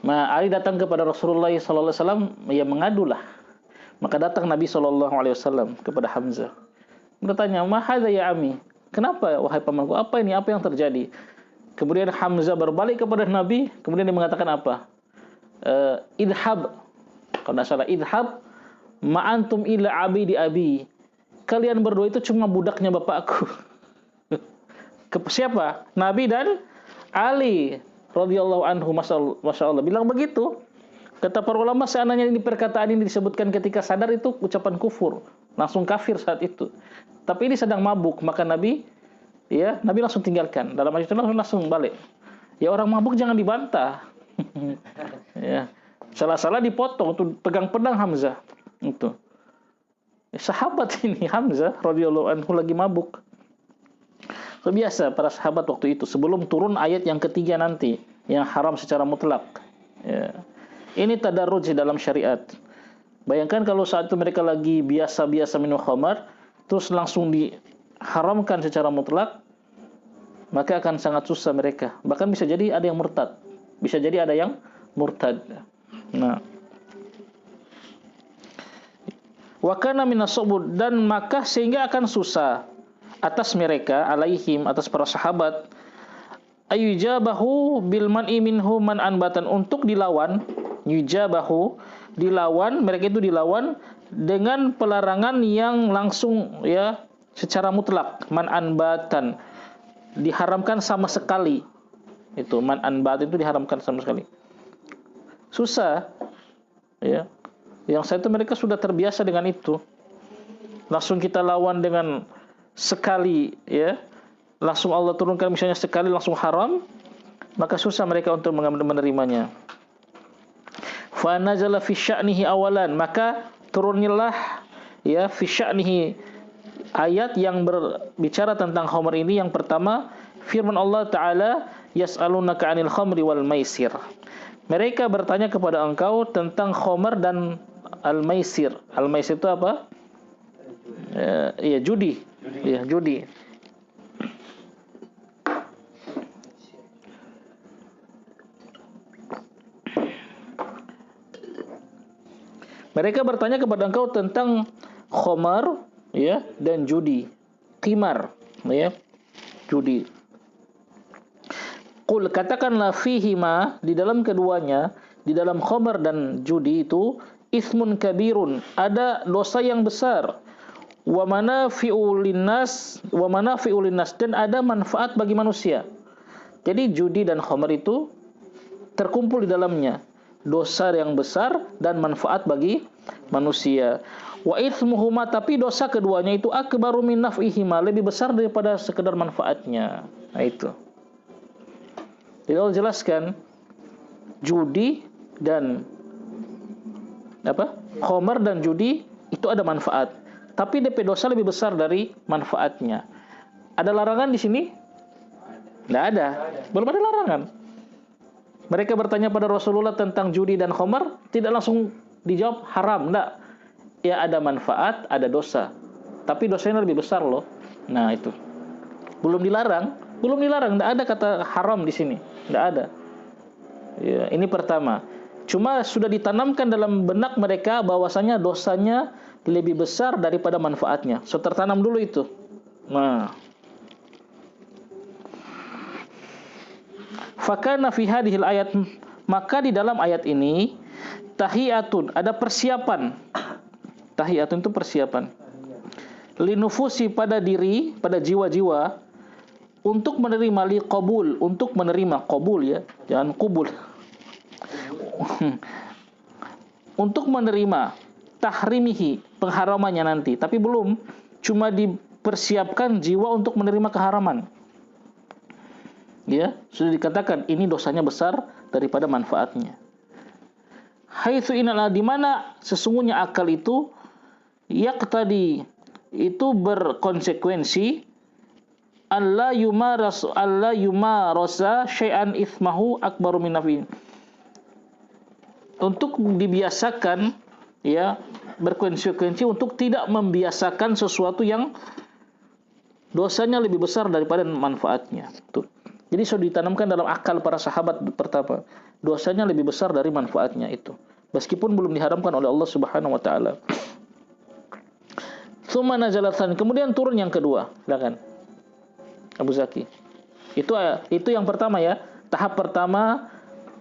Nah, Ali datang kepada Rasulullah SAW, ya mengadulah. Maka datang Nabi SAW kepada Hamzah. Bertanya, "Ma hadza ya ami?" Kenapa wahai pamanku? Apa ini? Apa yang terjadi? Kemudian Hamzah berbalik kepada Nabi, kemudian dia mengatakan apa? Idhab. Kalau tidak salah, idhab ma'antum ila abidi abi. Kalian berdua itu cuma budaknya bapakku. Siapa? Nabi dan Ali radhiyallahu anhu, Masya Allah. Bilang begitu. Kata para ulama, seandainya ini perkataan ini disebutkan ketika sadar, itu ucapan kufur. Langsung kafir saat itu. Tapi ini sedang mabuk, maka Nabi langsung tinggalkan. Dalam hadis itu langsung balik. Ya, orang mabuk jangan dibantah. Ya. Salah-salah dipotong, itu pegang pedang Hamzah. Itu. Sahabat ini Hamzah radhiyallahu anhu lagi mabuk. So, biasa para sahabat waktu itu sebelum turun ayat yang ketiga nanti yang haram secara mutlak. Ya. Ini tadarruj dalam syariat. Bayangkan kalau saat itu mereka lagi biasa-biasa minum khamar, terus langsung diharamkan secara mutlak, maka akan sangat susah mereka. Bahkan bisa jadi ada yang murtad. Bisa jadi ada yang murtad. Nah, wa kana minas subud, dan maka sehingga akan susah atas mereka, alaihim, atas para sahabat, ayujabahu bil man'i minhu man anbatan, untuk dilawan, yujabahu, dilawan, mereka itu dilawan dengan pelarangan yang langsung, ya, secara mutlak. Man anbatan, diharamkan sama sekali. Itu man anbat itu diharamkan sama sekali. Susah, ya. Yang saya itu mereka sudah terbiasa dengan itu. Langsung kita lawan dengan sekali, ya. Langsung Allah turunkan misalnya sekali langsung haram, maka susah mereka untuk menerimanya. Fa nazala fi sya'nihi awalan, maka turunlah, ya, fi sya'nihi, ayat yang berbicara tentang khamr ini. Yang pertama, firman Allah Ta'ala, yas'alunaka 'anil khamri wal maisir. Mereka bertanya kepada engkau tentang khamr dan al-maisir. Al-maisir itu apa? Ya, judi. Ya, judi. Mereka bertanya kepada engkau tentang khamar, ya, dan judi, qimar, ya. judi. Qul, katakanlah, fihima, di dalam keduanya, di dalam khamar dan judi itu, ismun kabirun, ada dosa yang besar, wa manafi'u linnas, dan ada manfaat bagi manusia. Jadi judi dan khamar itu terkumpul di dalamnya dosa yang besar dan manfaat bagi manusia. Wa itsmuhuma, tapi dosa keduanya itu akbaru min naf'ihima, lebih besar daripada sekedar manfaatnya. Nah itu. Jadi Allah jelaskan judi dan khamar dan judi itu ada manfaat, tapi DP dosa lebih besar dari manfaatnya. Ada larangan di sini? Tidak ada. Belum ada larangan. Mereka bertanya pada Rasulullah tentang judi dan khamar, tidak langsung dijawab haram, enggak. Ya ada manfaat, ada dosa. Tapi dosanya lebih besar loh. Nah itu. Belum dilarang, enggak ada kata haram di sini. Enggak ada. Ya, ini pertama. Cuma sudah ditanamkan dalam benak mereka bahwasanya dosanya lebih besar daripada manfaatnya. So tertanam dulu itu. Nah. Fakana fi hadhil ayat, maka di dalam ayat ini tahiyatun, ada persiapan. Tahiyatun itu persiapan. Linufusi, pada diri, pada jiwa-jiwa, untuk menerima liqabul, untuk menerima qabul ya, jangan kubul. Untuk menerima tahrimihi, pengharamannya nanti, tapi belum, cuma dipersiapkan jiwa untuk menerima keharaman. Ya, sudah dikatakan ini dosanya besar daripada manfaatnya. Haitsu inna, di mana sesungguhnya akal itu yaqtadi, itu berkonsekuensi alla yumarasa syai'an itsmahu akbaru min nafi, untuk dibiasakan, ya, berkonsekuensi untuk tidak membiasakan sesuatu yang dosanya lebih besar daripada manfaatnya. Tuh. Jadi sudah ditanamkan dalam akal para sahabat pertama, dosanya lebih besar dari manfaatnya itu, meskipun belum diharamkan oleh Allah Subhanahu wa taala. Tsumma nazalatan, kemudian turun yang kedua. Silakan Abu Zaki. Itu yang pertama ya, tahap pertama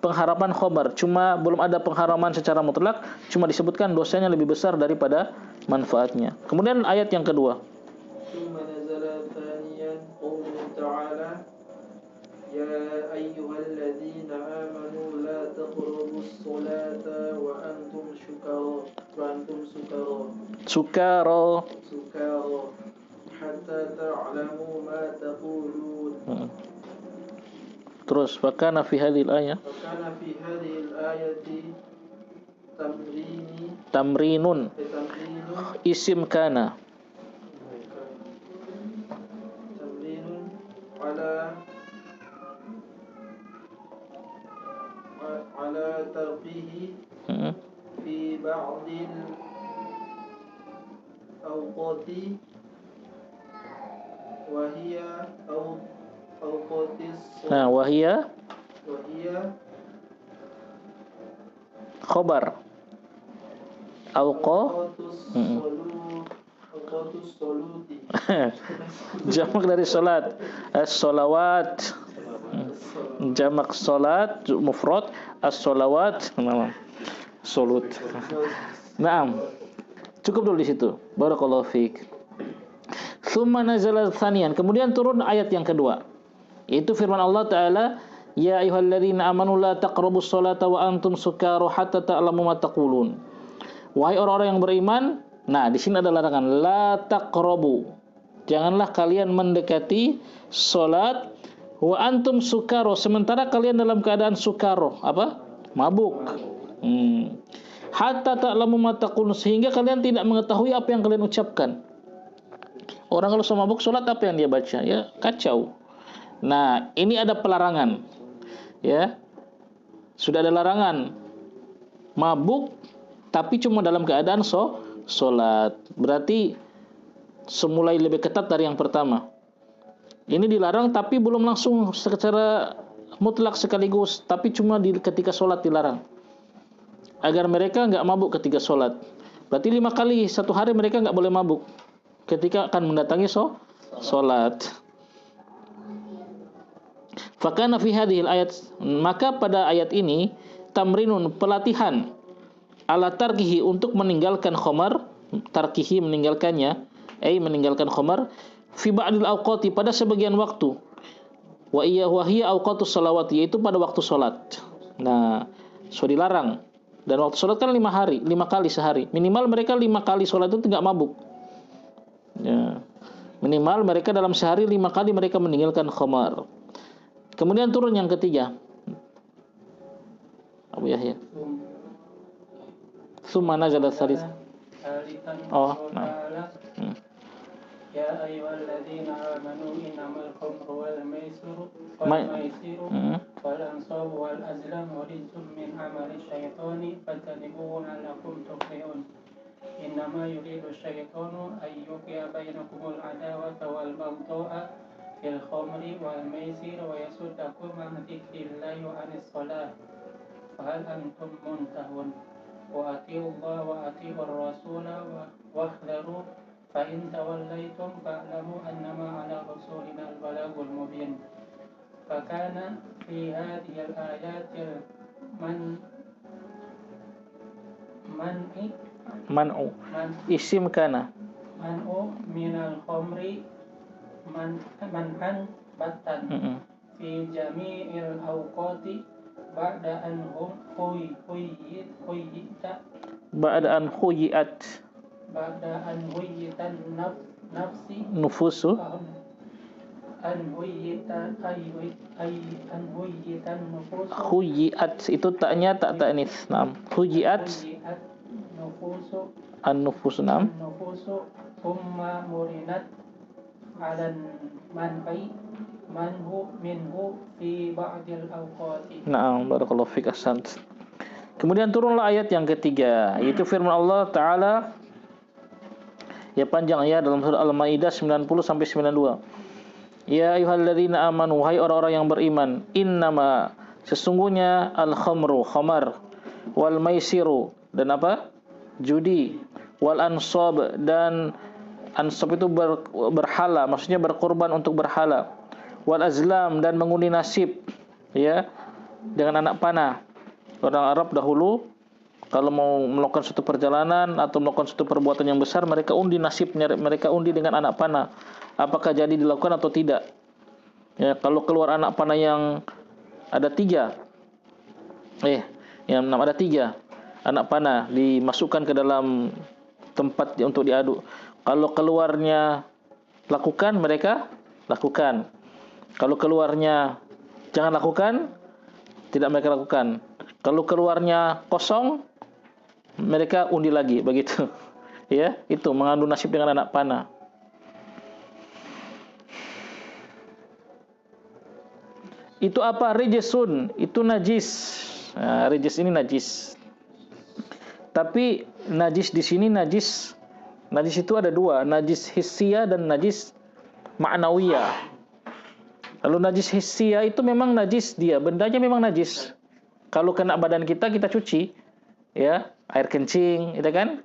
pengharaman khamar, cuma belum ada pengharaman secara mutlak, cuma disebutkan dosanya lebih besar daripada manfaatnya. Kemudian ayat yang kedua. Tsumma nazala thaniyan qawluhu ta'ala ya ayyuhalladzina amanu la taqrabus salata wa antum sukara hatta ta'lamu ma taqulun. Terus fakana fi hadhil ayat tamrinun isim kana tamrinun ala tarfihi fi ba'dil awqati wa hiya wahia khobar awqatus soluti jamak dari salat, as-salawat, jamak salat mufrad, as-salawat solut. Naam. Cukup dulu di situ. Barakallahu fiik. Tsumma nazala tsaniyan, kemudian turun ayat yang kedua. Itu firman Allah Ta'ala, ya ayyuhalladzina amanu la taqrabus salata wa antum sukara hatta ta'lamu ma taqulun. Wahai orang-orang yang beriman, nah di sini ada larangan, la taqrabu. Janganlah kalian mendekati salat wa antum sukara, sementara kalian dalam keadaan sukara, apa? Mabuk. Hatta ta'lamu ma taqulun, sehingga kalian tidak mengetahui apa yang kalian ucapkan. Orang kalau sudah mabuk salat apa yang dia baca? Ya, kacau. Nah, ini ada pelarangan. Ya. Sudah ada larangan mabuk tapi cuma dalam keadaan salat. Berarti semulai lebih ketat dari yang pertama. Ini dilarang tapi belum langsung secara mutlak sekaligus, tapi cuma ketika salat dilarang. Agar mereka enggak mabuk ketika salat. Berarti 5 kali satu hari mereka enggak boleh mabuk ketika akan mendatangi salat. Fakana fi hadhil ayat, maka pada ayat ini tamrinun, pelatihan ala tarkihi, untuk meninggalkan khamar, tarkihi meninggalkannya, meninggalkan khamar, fi ba'dil awqati, pada sebagian waktu, wa hiya awqatus salawat, yaitu pada waktu salat. Nah, so dilarang. Dan waktu salat kan 5 kali sehari. Minimal mereka 5 kali salat itu tidak mabuk. Ya. Minimal mereka dalam sehari 5 kali mereka meninggalkan khamar. Kemudian turun yang ketiga. Abu Yahya. Summa nazala tsalits. Oh, nah. Ya ayyuhalladzina amanu innamal khamru wal maisiru wal ansabu wal azlamu rijzun min amali syaitani fajtanibuhu la'allakum tuflihun. Innama yuridu syaitanu an yuqi'a bainakumul adawata wal baghdha'a fil khamri wal maisir wa yasuddakum an dzikrillahi wa 'anis shalah. Fahal antum muntahun? Wa atiiullaha wa atiiur rasula wahdharu fa in tawallaytum fa'lamu annama 'ala rasulina al-balagul mubin. Fakana fi hadhihi al-ayatil man'u isim kana man'u minal khamri man'an batan fi jami'il awqati ba'da an huyitan nafsi nufusu huyiat, itu taknya tak ta'nis. Naam, huyiat nufusu an-nufus. Naam, thumma murinat 'alan manhu minhu fi ba'dil awqati. Naam, barakallahu fik, ahsant. Kemudian turunlah ayat yang ketiga, yaitu firman Allah Ta'ala, ya panjang ya, dalam surah Al-Maidah 90 sampai 92. Ya ayyuhalladzina amanu, wahai orang-orang yang beriman, innama, sesungguhnya, al-khamru, khamar, wal maisiru, dan apa? Judi, wal ansab, dan ansab itu berhala, maksudnya berkorban untuk berhala, wal azlam, dan mengundi nasib, ya, dengan anak panah. Orang Arab dahulu kalau mau melakukan suatu perjalanan atau melakukan suatu perbuatan yang besar, mereka undi nasibnya, mereka undi dengan anak panah. Apakah jadi dilakukan atau tidak? Ya, kalau keluar anak panah yang ada 3, yang ada 3 anak panah dimasukkan ke dalam tempat untuk diadu. Kalau keluarnya lakukan, mereka lakukan. Kalau keluarnya jangan lakukan, tidak mereka lakukan. Kalau keluarnya kosong, mereka undi lagi, begitu. Ya, itu mengadu nasib dengan anak panah. Itu apa? Rijisun, itu najis. Nah, rijis ini najis. Tapi najis di sini najis itu ada 2, najis hissiyah dan najis ma'nawiyah. Kalau najis hissiyah itu memang najis, dia bendanya memang najis. Kalau kena badan kita cuci, ya, air kencing, itu kan?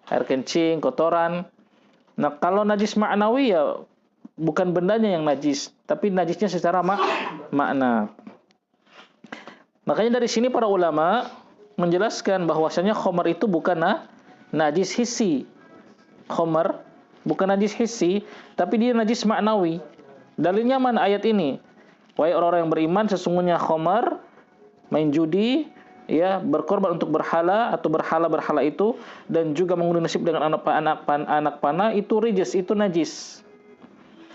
Air kencing, kotoran. Nah, kalau najis ma'nawiyah, bukan bendanya yang najis, tapi najisnya secara makna. Makanya dari sini para ulama menjelaskan bahwasanya khamar itu bukan najis hissi. Khamar bukan najis hissi, tapi dia najis maknawi. Dalilnya mana ayat ini? Wahai orang-orang yang beriman, sesungguhnya khamar, main judi, ya, berkorban untuk berhala atau berhala itu, dan juga mengundi nasib dengan anak panah, itu rijis, itu najis.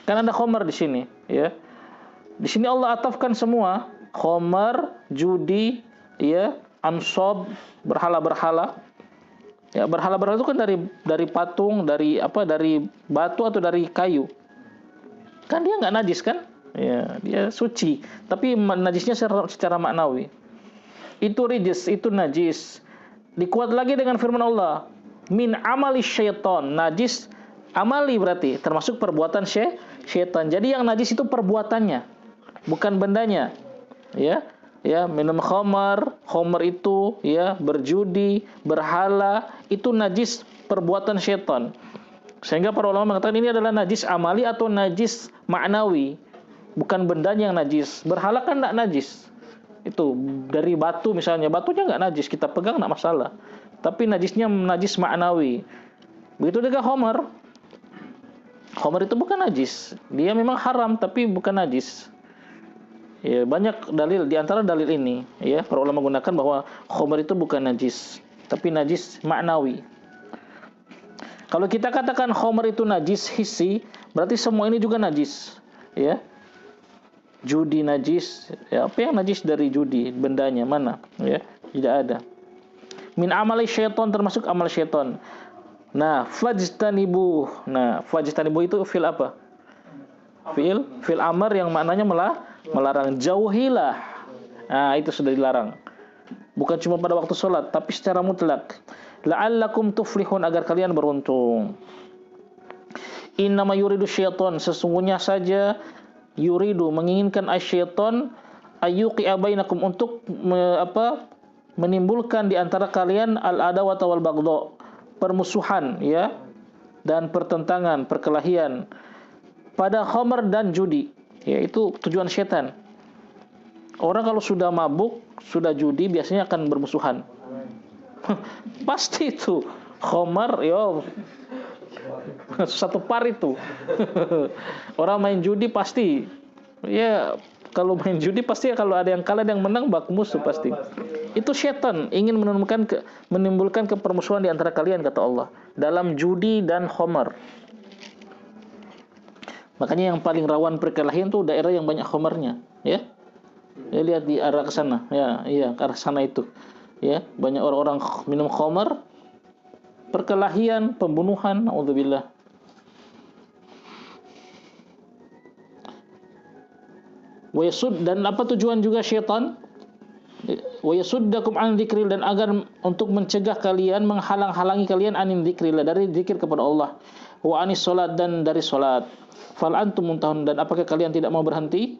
Kan ada khamar di sini, ya. Di sini Allah atafkan semua, khamar, judi, ya, ansab, berhala-berhala. Ya, berhala-berhala itu kan dari patung, dari batu atau dari kayu. Kan dia enggak najis kan? Ya, dia suci, tapi najisnya secara maknawi. Itu rijis, itu najis. Dikuat lagi dengan firman Allah, min amali syaitan, najis amali berarti termasuk perbuatan syaitan. Jadi yang najis itu perbuatannya, bukan bendanya. Ya, minum khamar itu, ya, berjudi, berhala, itu najis perbuatan syaitan. Sehingga para ulama mengatakan ini adalah najis amali atau najis maknawi. bukan bendanya yang najis. Berhala kan enggak najis. Itu dari batu misalnya, batunya enggak najis, kita pegang enggak masalah. Tapi najisnya najis maknawi. Begitu juga khamar. Khamar itu bukan najis. Dia memang haram tapi bukan najis. Ya, banyak dalil, di antara dalil ini ya para ulama gunakan bahwa khamar itu bukan najis, tapi najis maknawi. Kalau kita katakan khamar itu najis hissi, berarti semua ini juga najis, ya. Judi najis, ya, apa yang najis dari judi? Bendanya mana? Ya, tidak ada. Min amali syaitan, termasuk amal syaitan. Nah, fajtanibu. Nah, fajtanibu itu fil apa? Fil amr yang maknanya melarang. Jauhilah. Nah, itu sudah dilarang. Bukan cuma pada waktu sholat, tapi secara mutlak. La'allakum tuflihun, agar kalian beruntung. Innama yuridu syaitan, sesungguhnya saja yuridu, menginginkan asyaitan ayyuqi'a bainakum, untuk menimbulkan di antara kalian al-adawata wal baghdha, permusuhan, ya, dan pertentangan, perkelahian pada khamr dan judi. Ya, itu tujuan syaitan. Orang kalau sudah mabuk, sudah judi, biasanya akan bermusuhan. Pasti itu khamr, yo, satu par itu. Orang main judi pasti, ya, kalau main judi pasti kalau ada yang kalah, ada yang menang, baku musuh pasti. Itu syaitan ingin menimbulkan kepermusuhan di antara kalian, kata Allah, dalam judi dan khamr. Makanya yang paling rawan perkelahian itu daerah yang banyak khamarnya, ya. Ya, lihat di arah ke sana, ya, iya, ke arah sana itu. Ya, banyak orang-orang minum khamar, perkelahian, pembunuhan, naudzubillah. Wa yasud, dan apa tujuan juga syaitan? Wa yasuddakum an dzikril, dan agar untuk mencegah kalian, menghalang-halangi kalian anin dzikrillah, dari zikir kepada Allah, wa anis salat, dan dari salat. Fal antum muntahun, dan apakah kalian tidak mau berhenti?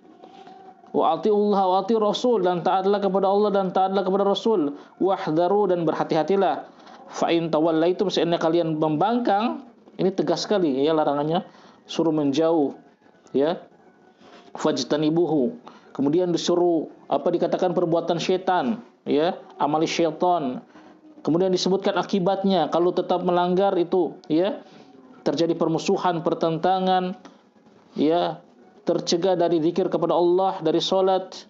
Wa atiullah wa ati rasul, dan taatlah kepada Allah dan taatlah kepada Rasul. Wahdharu, dan berhati-hatilah. Fa in tawallaitum, seandainya kalian membangkang, ini tegas sekali ya larangannya, suruh menjauh, ya. Fajtanibuhu, kemudian disuruh dikatakan perbuatan syaitan, ya, amali syaitan. Kemudian disebutkan akibatnya kalau tetap melanggar itu, ya, terjadi permusuhan, pertentangan, ya, tercegah dari zikir kepada Allah, dari salat.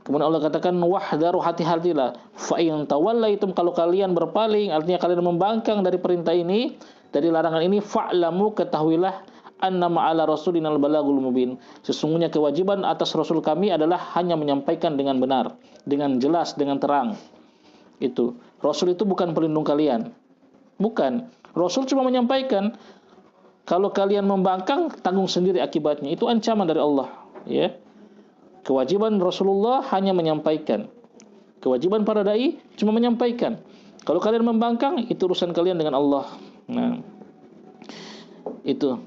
Kemudian Allah katakan wahdharu, hati-hatilah. Fa in tawallaitum, kalau kalian berpaling, artinya kalian membangkang dari perintah ini, dari larangan ini, fa'lamu, ketahuilah, annama ala rasulinal balagul mubin, sesungguhnya kewajiban atas Rasul kami adalah hanya menyampaikan dengan benar, dengan jelas, dengan terang. Itu Rasul itu bukan pelindung kalian, bukan. Rasul cuma menyampaikan. Kalau kalian membangkang, tanggung sendiri akibatnya. Itu ancaman dari Allah, ya. Kewajiban Rasulullah hanya menyampaikan. Kewajiban para dai cuma menyampaikan. Kalau kalian membangkang, itu urusan kalian dengan Allah. Nah, itu.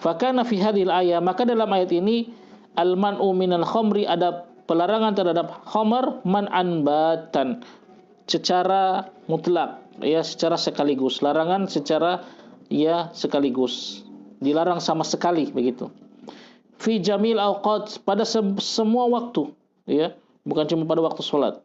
Fakana fi hadhil ayat, maka dalam ayat ini al-man'u minal khamri, ada pelarangan terhadap khamar man'an batan, secara mutlak, ya, secara sekaligus. Larangan secara, ya, sekaligus. Dilarang sama sekali begitu. Fi jamil awqat, pada semua waktu, ya, bukan cuma pada waktu salat.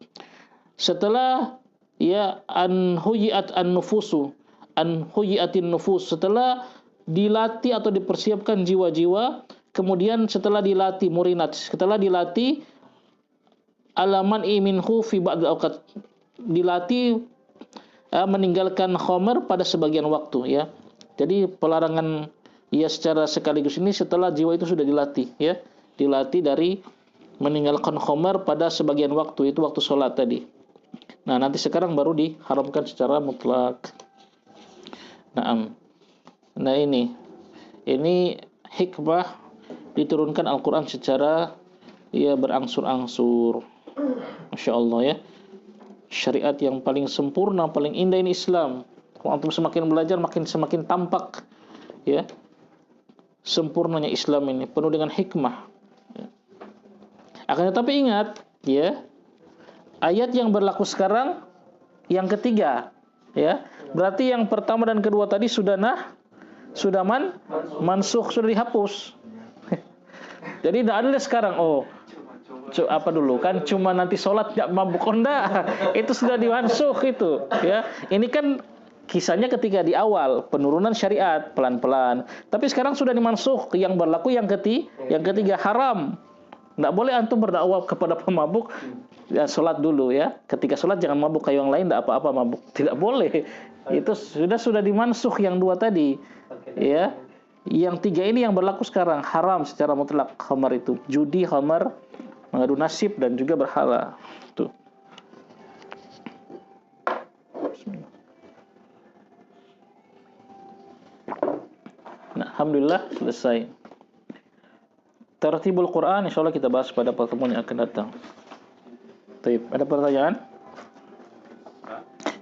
Setelah, ya, an huyiat an-nufusu, an huyiatin nufus, setelah dilatih atau dipersiapkan jiwa-jiwa, kemudian setelah dilatih murinat, setelah dilatih alaman iminhu fi ba'd awqat, dilatih meninggalkan khamar pada sebagian waktu, ya. Jadi pelarangan, ya, secara sekaligus ini setelah jiwa itu sudah dilatih, ya. Dilatih dari meninggalkan khamar pada sebagian waktu, itu waktu sholat tadi. Nah, nanti sekarang baru diharamkan secara mutlak. Nah, ini hikmah diturunkan Al-Quran secara, ya, berangsur-angsur. Masya Allah, ya. Syariat yang paling sempurna, paling indah ini Islam. Kalau antum semakin belajar, semakin tampak, ya, sempurnanya Islam ini, penuh dengan hikmah. Akan tetapi ingat, ya, ayat yang berlaku sekarang yang ketiga, ya. Berarti yang pertama dan kedua tadi sudah mansukh, sudah dihapus. Jadi tidak ada sekarang, apa dulu kan cuma nanti sholat nggak mabuk, enggak, itu sudah dimansuh itu ya. Ini kan kisahnya ketika di awal penurunan syariat pelan-pelan, tapi sekarang sudah dimansuh. Yang berlaku yang ketiga haram, nggak boleh antum berdakwah kepada pemabuk, ya sholat dulu ya, ketika sholat jangan mabuk, kayak yang lain nggak apa-apa mabuk, tidak boleh. Itu sudah dimansuh yang dua tadi ya. Yang tiga ini yang berlaku sekarang, haram secara mutlak khamar itu, judi, khamar, mengadu nasib, dan juga berhala. Tuh. Nah, alhamdulillah selesai. Tertibul Quran insyaallah kita bahas pada pertemuan yang akan datang. Baik, ada pertanyaan?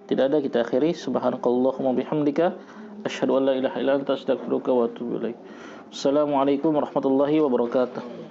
Tidak ada, kita akhiri. Subhanakallahumma bihamdika asyhadu an la ilaha illa anta astaghfiruka wa atubu ilaik. Assalamualaikum warahmatullahi wabarakatuh.